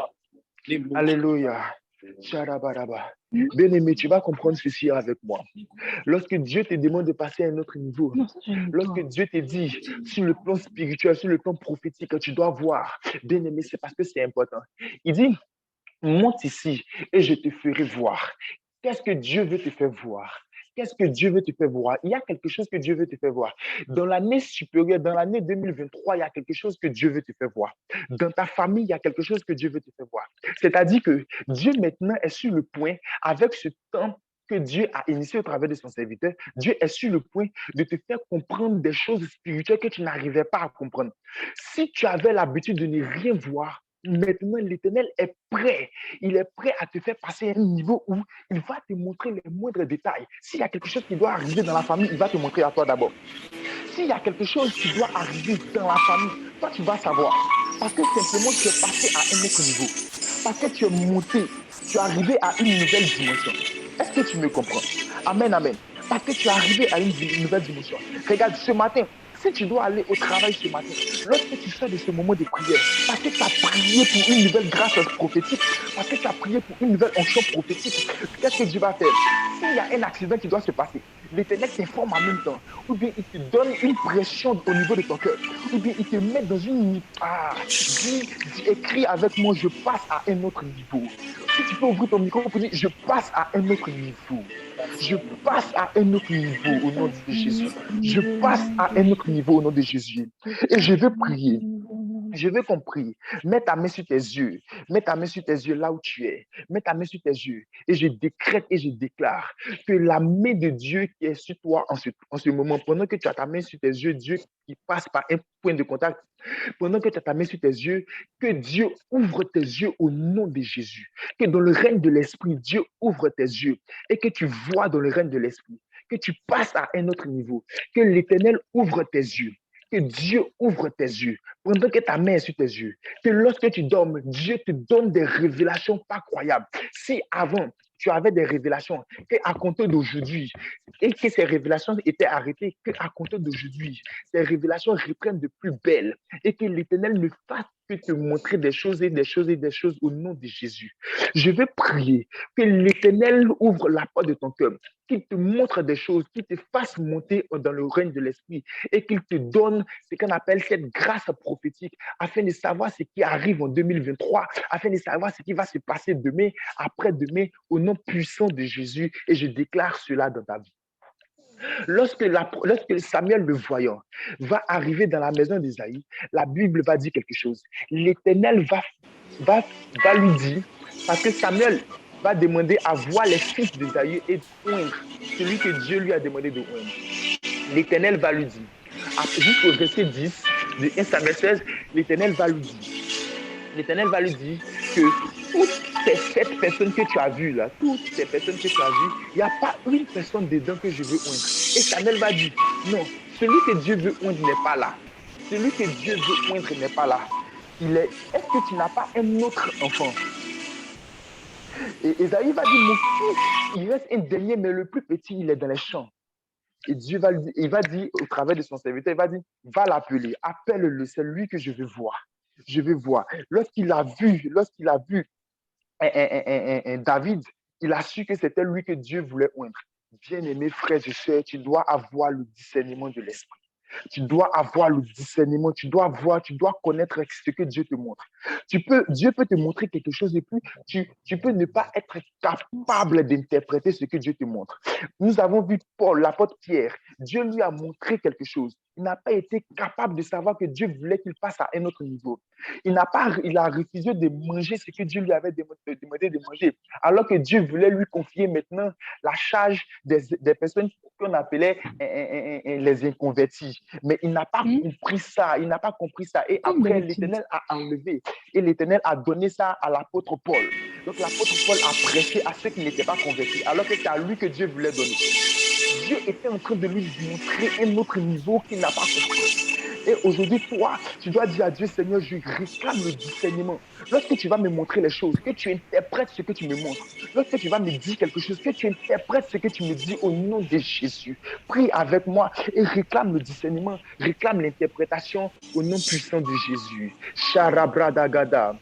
Alléluia. Charabaraba. Bien-aimé, tu vas comprendre ceci avec moi. Lorsque Dieu te demande de passer à un autre niveau, lorsque Dieu te dit sur le plan spirituel, sur le plan prophétique, tu dois voir, bien-aimé, c'est parce que c'est important. Il dit, monte ici et je te ferai voir. Qu'est-ce que Dieu veut te faire voir? Qu'est-ce que Dieu veut te faire voir? Il y a quelque chose que Dieu veut te faire voir. Dans l'année supérieure, dans l'année 2023, il y a quelque chose que Dieu veut te faire voir. Dans ta famille, il y a quelque chose que Dieu veut te faire voir. C'est-à-dire que Dieu maintenant est sur le point, avec ce temps que Dieu a initié au travers de son serviteur, Dieu est sur le point de te faire comprendre des choses spirituelles que tu n'arrivais pas à comprendre. Si tu avais l'habitude de ne rien voir, maintenant, l'Éternel est prêt. Il est prêt à te faire passer à un niveau où il va te montrer les moindres détails. S'il y a quelque chose qui doit arriver dans la famille, il va te montrer à toi d'abord. S'il y a quelque chose qui doit arriver dans la famille, toi, tu vas savoir. Parce que simplement, tu es passé à un autre niveau. Parce que tu es monté. Tu es arrivé à une nouvelle dimension. Est-ce que tu me comprends? Amen, amen. Parce que tu es arrivé à une nouvelle dimension. Regarde, ce matin, si tu dois aller au travail ce matin, lorsque tu sors de ce moment de prière, parce que tu as prié pour une nouvelle grâce prophétique, parce que tu as prié pour une nouvelle onction prophétique, qu'est-ce que Dieu va faire? S'il y a un accident qui doit se passer, l'Éternel t'informe en même temps, ou bien il te donne une pression au niveau de ton cœur, ou bien il te met dans une... écris avec moi, je passe à un autre niveau. Si tu peux ouvrir ton micro pour dire, je passe à un autre niveau. Je passe à un autre niveau au nom de Jésus. Je passe à un autre niveau au nom de Jésus. Et je veux prier. Je veux qu'on prie. Mets ta main sur tes yeux. Mets ta main sur tes yeux là où tu es. Mets ta main sur tes yeux. Et je décrète et je déclare que la main de Dieu qui est sur toi en ce moment, pendant que tu as ta main sur tes yeux, Dieu qui passe par un point de contact, pendant que tu as ta main sur tes yeux, que Dieu ouvre tes yeux au nom de Jésus. Que dans le règne de l'Esprit, Dieu ouvre tes yeux et que tu vois dans le règne de l'Esprit. Que tu passes à un autre niveau. Que l'Éternel ouvre tes yeux. Que Dieu ouvre tes yeux pendant que ta main est sur tes yeux. Que lorsque tu dormes, Dieu te donne des révélations pas croyables. Si avant, tu avais des révélations, qu'à compter d'aujourd'hui, et que ces révélations étaient arrêtées, qu'à compter d'aujourd'hui, ces révélations reprennent de plus belles et que l'Éternel ne fasse que te montrer des choses et des choses et des choses au nom de Jésus. Je vais prier que l'Éternel ouvre la porte de ton cœur, qu'il te montre des choses, qu'il te fasse monter dans le règne de l'Esprit et qu'il te donne ce qu'on appelle cette grâce prophétique afin de savoir ce qui arrive en 2023, afin de savoir ce qui va se passer demain, après-demain, au nom puissant de Jésus. Et je déclare cela dans ta vie. Lorsque Samuel, le voyant, va arriver dans la maison d'Isaïe, la Bible va dire quelque chose. L'Éternel va lui dire, parce que Samuel va demander à voir les fils d'Isaïe et oindre celui que Dieu lui a demandé de oindre. L'Éternel va lui dire, jusqu'au verset 10 de 1 Samuel 16, l'Éternel va lui dire que toutes ces 7 personnes que tu as vues là, toutes ces personnes que tu as vues, il n'y a pas une personne dedans que je veux oindre. Et Samuel va dire, non, celui que Dieu veut oindre n'est pas là. Celui que Dieu veut oindre n'est pas là. Est-ce que tu n'as pas un autre enfant? Et Esaïe va dire, mon fils, il reste un dernier, mais le plus petit, il est dans les champs. Et Dieu va dire au travers de son serviteur, il va dire, va l'appeler, appelle-le, c'est lui que je veux voir. Je veux voir. Lorsqu'il a vu David, il a su que c'était lui que Dieu voulait oindre. Bien-aimés frères et sœurs, tu dois avoir le discernement de l'esprit. Tu dois avoir le discernement, tu dois connaître ce que Dieu te montre. Dieu peut te montrer quelque chose et puis tu peux ne pas être capable d'interpréter ce que Dieu te montre. Nous avons vu Paul, l'apôtre Pierre, Dieu lui a montré quelque chose. Il n'a pas été capable de savoir que Dieu voulait qu'il passe à un autre niveau. Il a refusé de manger ce que Dieu lui avait demandé de manger, alors que Dieu voulait lui confier maintenant la charge des personnes qu'on appelait les inconvertis. Mais il n'a pas compris ça. Il n'a pas compris ça. Et après, l'Éternel a enlevé. Et l'Éternel a donné ça à l'apôtre Paul. Donc, l'apôtre Paul a prêché à ceux qui n'étaient pas convertis, alors que c'est à lui que Dieu voulait donner. Dieu était en train de lui montrer un autre niveau qu'il n'a pas compris. Et aujourd'hui, toi, tu dois dire à Dieu, Seigneur, je réclame le discernement. Lorsque tu vas me montrer les choses, que tu interprètes ce que tu me montres. Lorsque tu vas me dire quelque chose, que tu interprètes ce que tu me dis au nom de Jésus. Prie avec moi et réclame le discernement, réclame l'interprétation au nom puissant de Jésus. Charabradagada,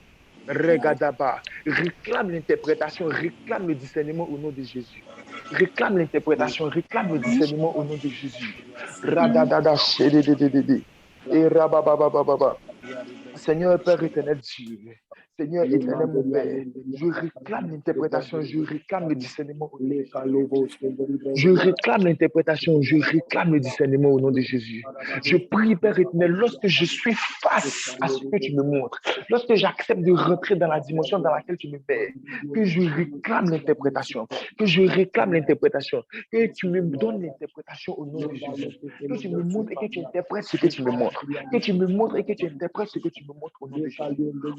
regadaba. Réclame l'interprétation, réclame le discernement au nom de Jésus. Réclame l'interprétation, réclame le discernement au nom de Jésus. Radadada, shedededede. Et rabababababa. Seigneur Père éternel Dieu, Seigneur éternel mon Père, je réclame l'interprétation, je réclame le discernement au nom de Jésus. Je réclame l'interprétation, je réclame le discernement au nom de Jésus. Je prie Père éternel, lorsque je suis face à ce que tu me montres, lorsque j'accepte de rentrer dans la dimension dans laquelle tu me mets, que je réclame l'interprétation, que je réclame l'interprétation, que tu me donnes l'interprétation au nom de Jésus, que tu me montres et que tu interprètes ce que tu me montres, que tu me montres et que tu interprètes ce que tu me montres au nom de Jésus.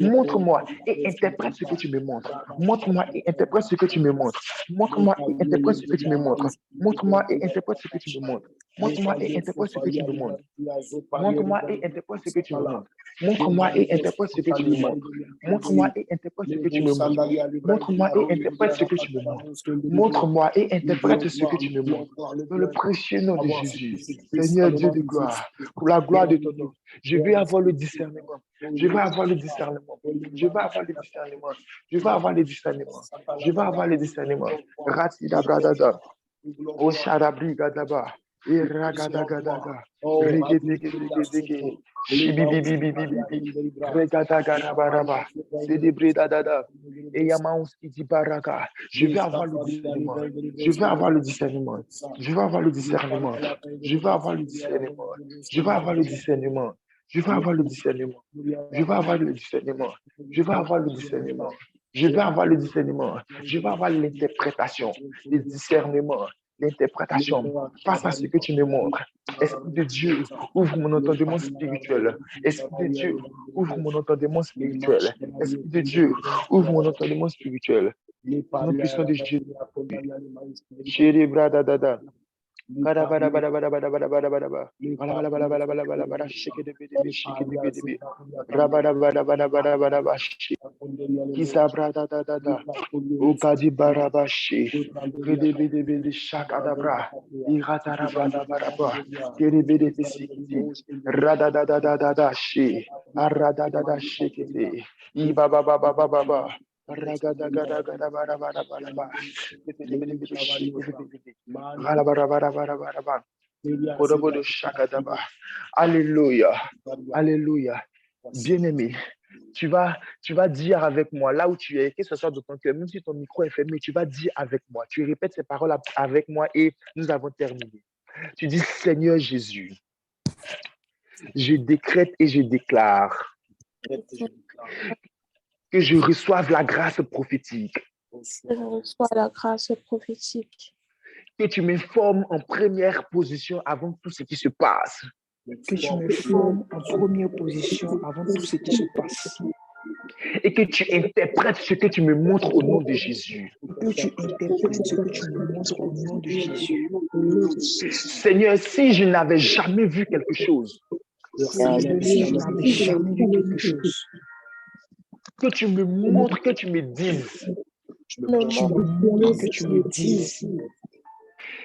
Montre-moi et interprète ce que tu me montres. Montre-moi et interprète ce que tu me montres. Montre-moi et interprète ce que tu me montres. Montre-moi et interprète ce que tu me montres. Montre-moi et interprète ce que tu me montres. Montre-moi et interprète ce que tu me montres. Montre-moi et interprète ce que tu me montres. Montre-moi et interprète ce que tu me montres. Montre-moi et interprète ce que tu me montres. Montre-moi et interprète ce que tu me montres. Dans le précieux nom de Jésus, Seigneur Dieu de gloire, pour la gloire de ton nom, je vais avoir le discernement. Je vais avoir le discernement. Je vais avoir le discernement. Je vais avoir le discernement. Je vais avoir le discernement. Ratida bradada. O Sharabrigadaba. Iragadagadaga. Regedegedegedege. Shibibibibibibi. Regadagadabaraba. Sedebredadada. Eyamaouskidibaraka. Je vais avoir le discernement. Je vais avoir le discernement. Je vais avoir le discernement. Je vais avoir le discernement. Je vais avoir le discernement. Je vais avoir le discernement. Je vais avoir le discernement. Je vais avoir le discernement. Je vais avoir le discernement. Je vais avoir l'interprétation, le discernement, l'interprétation face à ce que tu me montres. Esprit de Dieu, ouvre mon entendement spirituel. Esprit de Dieu, ouvre mon entendement spirituel. Esprit de Dieu, ouvre mon entendement spirituel. Au nom puissant de Jésus. Chéri, brada, dada. Kisa brada dada. Ukadi barabashi. Kedebedebede shakadabra. Iratarabarabaraba. Kedebede pesikiti. Radadadadadada shi. Aradadada shikiti. Ibabababababa. Ragadagadagadabarabaraba. Kedebedebede shikiti. Ralabarabarabaraba. Kodobodo shakadaba. Alléluia. Alléluia. Bien-aimé, tu vas dire avec moi, là où tu es, que ce soit de ton cœur, même si ton micro est fermé, tu vas dire avec moi. Tu répètes ces paroles avec moi et nous avons terminé. Tu dis, Seigneur Jésus, je décrète et je déclare que je reçoive la grâce prophétique. Je reçois la grâce prophétique. Que tu m'informes en première position avant tout ce qui se passe. Que tu me formes en première position avant tout ce qui se passe. Et que tu interprètes ce que tu me montres au nom de Jésus. Que tu interprètes ce que tu me montres au nom de Jésus. Seigneur, si je n'avais jamais vu quelque chose, Seigneur, si je n'avais jamais vu quelque chose, que tu me montres, que tu me dises. tu me montres, que tu me dises.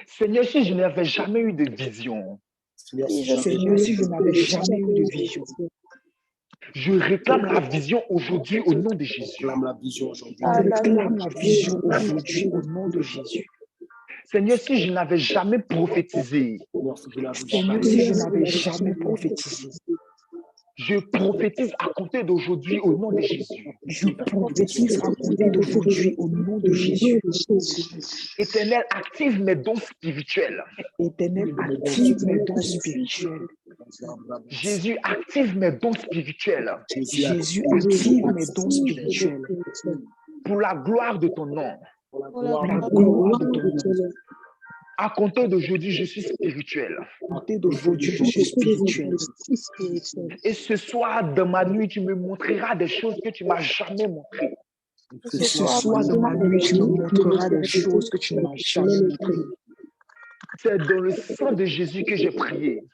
Seigneur, si je n'avais jamais eu de vision, Seigneur, si je n'avais jamais eu de vision, je réclame la vision aujourd'hui au nom de Jésus. je réclame la vision aujourd'hui au nom de Jésus. Seigneur, si je n'avais jamais prophétisé, Seigneur, si je n'avais jamais prophétisé, je prophétise à compter d'aujourd'hui au nom de Jésus. je prophétise à compter d'aujourd'hui au nom de Jésus. Éternel, active mes dons spirituels. Éternel, active mes dons spirituels. Jésus, active mes dons spirituels. Jésus, active mes dons spirituels. Pour la gloire de ton nom. Pour la gloire de ton nom. À compter d'aujourd'hui, je suis spirituel. À compter d'aujourd'hui, je suis spirituel. Et ce soir, dans ma nuit, tu me montreras des choses que tu ne m'as jamais montrées. Et ce soir, dans ma nuit, tu me montreras des choses que tu ne m'as jamais montrées. C'est dans le sang de Jésus que j'ai prié.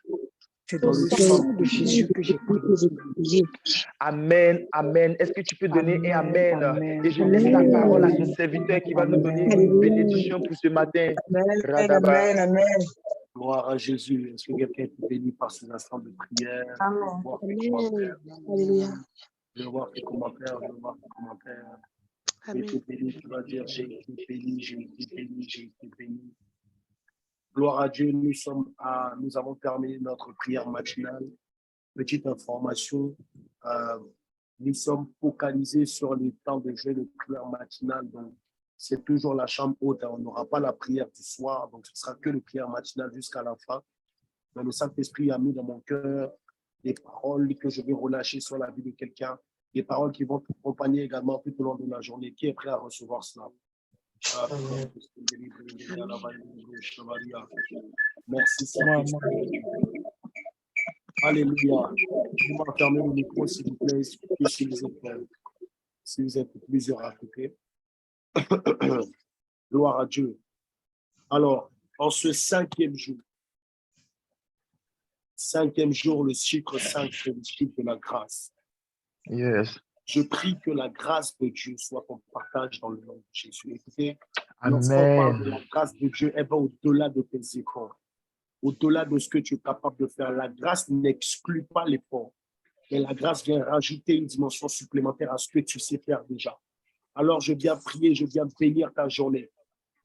C'est dans le sang de Jésus que j'ai prié. Amen, amen. Est-ce que tu peux donner un amen? Amen. Et je laisse la parole à son serviteur qui va nous donner une bénédiction pour ce matin. Amen, amen. Gloire à Jésus. Est-ce que quelqu'un est béni par ces instants de prière? Amen. Alléluia. Je vais voir tes commentaires. J'ai Amen. été béni. Tu vas dire j'ai été béni, j'ai été béni, j'ai été béni. Gloire à Dieu. Nous avons terminé notre prière matinale. Petite information. Nous sommes focalisés sur les temps de jeu de prière matinale. Donc, c'est toujours la chambre haute. On n'aura pas la prière du soir. Donc, ce sera que la prière matinale jusqu'à la fin. Mais le Saint-Esprit a mis dans mon cœur des paroles que je vais relâcher sur la vie de quelqu'un. Des paroles qui vont t'accompagner également tout au long de la journée. Qui est prêt à recevoir cela? Merci, Saint-Esprit. Alléluia. Je vais fermer le micro, s'il vous plaît, si vous êtes plusieurs à côté. Gloire à Dieu. Alors, en ce cinquième jour, le chiffre 5, c'est le chiffre de la grâce. Yes. Je prie que la grâce de Dieu soit ton partage dans le nom de Jésus. Écoutez, Amen. lorsqu'on parle de la grâce de Dieu, elle va au-delà de tes efforts, au-delà de ce que tu es capable de faire. La grâce n'exclut pas l'effort, mais la grâce vient rajouter une dimension supplémentaire à ce que tu sais faire déjà. Alors, je viens prier, je viens bénir ta journée.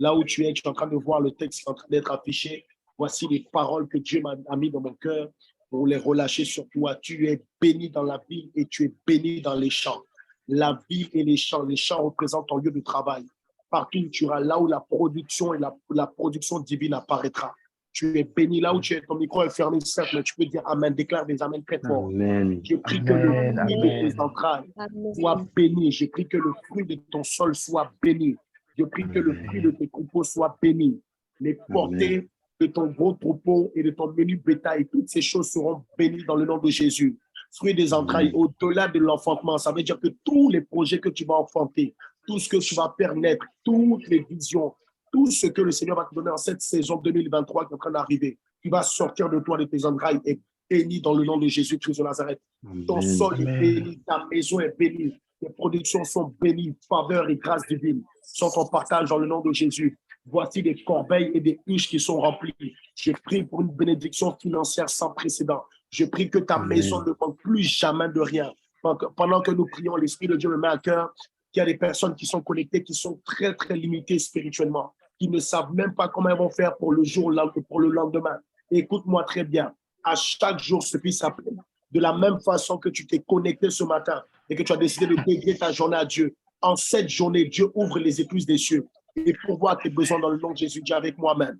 Là où tu es en train de voir le texte en train d'être affiché. Voici les paroles que Dieu m'a mis dans mon cœur pour les relâcher sur toi. Tu es béni dans la ville et tu es béni dans les champs. La ville et les champs représentent ton lieu de travail. Partout où tu iras, là où la production et la production divine apparaîtra. Tu es béni là où tu es. Ton micro est fermé, certes, mais tu peux dire Amen. Déclare des Amen très fort. Amen. Je prie que le Amen. fruit de tes entrailles soit béni. Je prie que le fruit de ton sol soit béni. Je prie que le fruit de tes troupeaux soit béni. Les portées de ton gros troupeau et de ton menu bétail, toutes ces choses seront bénies dans le nom de Jésus. Fruit des entrailles, au-delà de l'enfantement, ça veut dire que tous les projets que tu vas enfanter, tout ce que tu vas faire naître, toutes les visions, tout ce que le Seigneur va te donner en cette saison 2023 qui est en train d'arriver, qui va sortir de toi, de tes entrailles, est béni dans le nom de Jésus-Christ de Nazareth. Ton sol est béni, ta maison est bénie, tes productions sont bénies, faveur et grâce divine sont en partage dans le nom de Jésus. Voici des corbeilles et des huches qui sont remplies. Je prie pour une bénédiction financière sans précédent. Je prie que ta maison ne manque plus jamais de rien. Pendant que nous prions, l'Esprit de Dieu me met à cœur qu'il y a des personnes qui sont connectées, qui sont très, très limitées spirituellement, qui ne savent même pas comment elles vont faire pour le jour, pour le lendemain. Écoute-moi très bien. À chaque jour, ce qui s'appelle. De la même façon que tu t'es connecté ce matin et que tu as décidé de dédier ta journée à Dieu, en cette journée, Dieu ouvre les écluses des cieux et pourvoit tes besoins dans le nom de Jésus. Dis avec moi-même.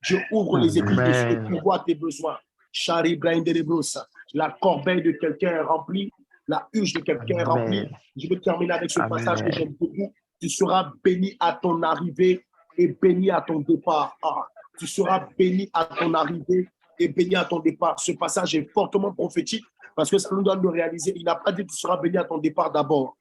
Dieu ouvre les écluses des cieux et pourvoit tes besoins. La corbeille de quelqu'un est remplie, la huche de quelqu'un est remplie. Je vais terminer avec ce passage que j'aime beaucoup. Tu seras béni à ton arrivée et béni à ton départ. Tu seras béni à ton arrivée et béni à ton départ. Ce passage est fortement prophétique parce que ça nous donne de réaliser. Il n'a pas dit que tu seras béni à ton départ d'abord.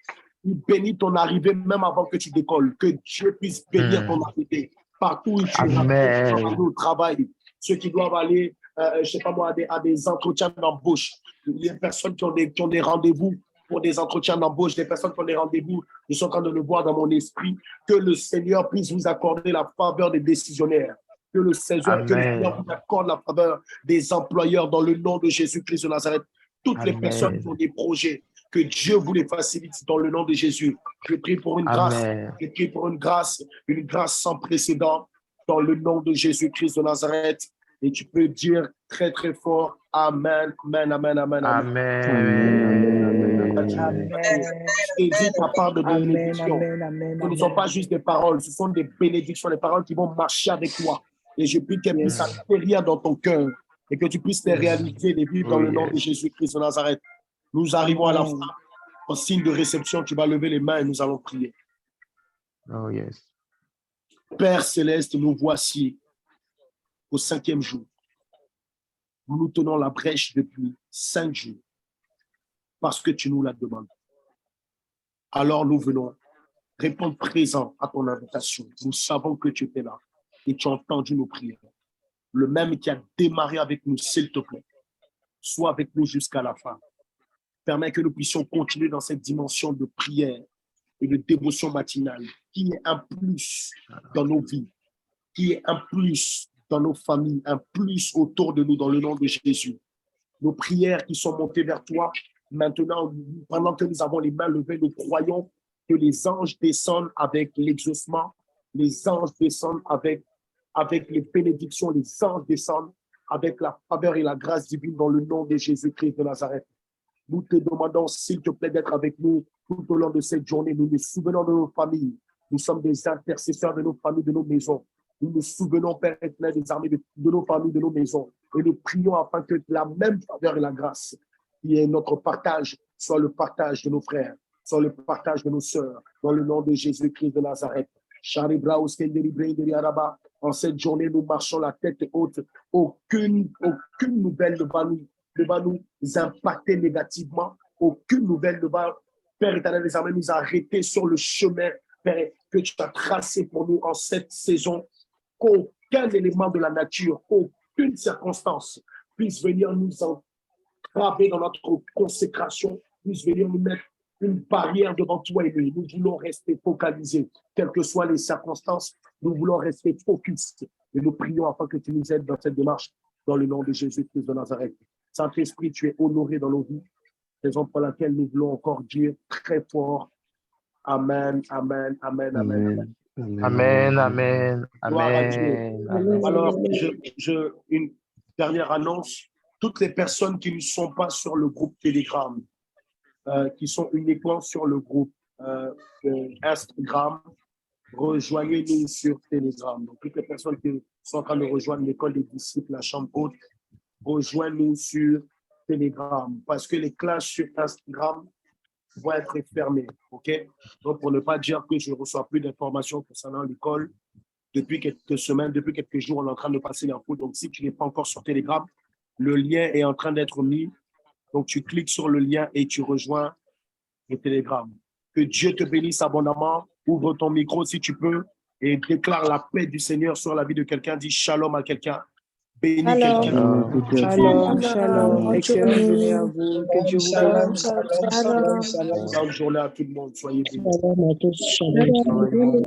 Il bénit ton arrivée même avant que tu décolles. Que Dieu puisse bénir ton arrivée partout où tu es, au travail. Ceux qui doivent aller, je ne sais pas moi, à des entretiens d'embauche. Les personnes qui ont des rendez-vous pour des entretiens d'embauche, des personnes qui ont des rendez-vous, je suis en train de le voir dans mon esprit. Que le Seigneur puisse vous accorder la faveur des décisionnaires. Que le Seigneur vous accorde la faveur des employeurs dans le nom de Jésus-Christ de Nazareth. Toutes les personnes qui ont des projets, que Dieu vous les facilite dans le nom de Jésus. Je prie pour une grâce, je prie pour une grâce sans précédent dans le nom de Jésus-Christ de Nazareth. Et tu peux dire très très fort Amen, Amen, Amen, Amen, Amen. Saisis ta part de bénédiction. Ce ne sont pas juste des paroles, ce sont des bénédictions, des paroles qui vont marcher avec toi. Et je prie qu'elles puissent atterrir dans ton cœur et que tu puisses les réaliser, les vivre dans le nom de Jésus-Christ de Nazareth. Nous arrivons à la fin. En signe de réception, tu vas lever les mains et nous allons prier. Oh yes. Père céleste, nous voici au 5e jour. Nous nous tenons la brèche depuis 5 jours parce que tu nous l'as demandé. Alors nous venons répondre présent à ton invitation. Nous savons que tu étais là et tu as entendu nos prières. Le même qui a démarré avec nous, s'il te plaît, sois avec nous jusqu'à la fin. Permets que nous puissions continuer dans cette dimension de prière et de dévotion matinale qui est un plus dans nos vies, qui est un plus dans nos familles, un plus autour de nous dans le nom de Jésus. Nos prières qui sont montées vers toi, maintenant, pendant que nous avons les mains levées, nous croyons que les anges descendent avec l'exaucement, les anges descendent avec les bénédictions, les anges descendent avec la faveur et la grâce divine dans le nom de Jésus-Christ de Nazareth. Nous te demandons, s'il te plaît, d'être avec nous tout au long de cette journée. Nous nous souvenons de nos familles. Nous sommes des intercesseurs de nos familles, de nos maisons. Nous nous souvenons, Père éternel, des armées de nos familles, de nos maisons. Et nous prions afin que la même faveur et la grâce qui est notre partage soit le partage de nos frères, soit le partage de nos sœurs, dans le nom de Jésus-Christ de Nazareth. En cette journée, nous marchons la tête haute. Aucune nouvelle ne va nous impacter négativement. Aucune nouvelle ne va, Père éternel des armées, nous arrêter sur le chemin, Père, que tu as tracé pour nous en cette saison. Qu'aucun élément de la nature, aucune circonstance puisse venir nous entraver dans notre consécration, puisse venir nous mettre une barrière devant toi et nous. Nous voulons rester focalisés, quelles que soient les circonstances, nous voulons rester focus. Et nous prions afin que tu nous aides dans cette démarche, dans le nom de Jésus-Christ de Nazareth. Saint-Esprit, tu es honoré dans nos vies, raison pour laquelle nous voulons encore dire très fort Amen, Amen, Amen, Amen. Amen. Amen, amen, Gloire à Dieu. amen, amen. Alors, une dernière annonce. Toutes les personnes qui ne sont pas sur le groupe Telegram, qui sont uniquement sur le groupe Instagram, rejoignez-nous sur Telegram. Donc, toutes les personnes qui sont en train de rejoindre l'école des disciples, la chambre haute, rejoignez-nous sur Telegram parce que les classes sur Instagram vont être fermées. OK? Donc, pour ne pas dire que je ne reçois plus d'informations concernant l'école, depuis quelques semaines, depuis quelques jours, on est en train de passer l'info. Donc, si tu n'es pas encore sur Telegram, le lien est en train d'être mis. Donc, tu cliques sur le lien et tu rejoins le Telegram. Que Dieu te bénisse abondamment. Ouvre ton micro si tu peux et déclare la paix du Seigneur sur la vie de quelqu'un. Dis shalom à quelqu'un. Bénis quelqu'un. Shalom, shalom. Excellente journée à vous. Que Dieu vous bénisse. Bonne journée à tout le monde. Soyez bénis. Shalom à tous. Shalom. Shalom.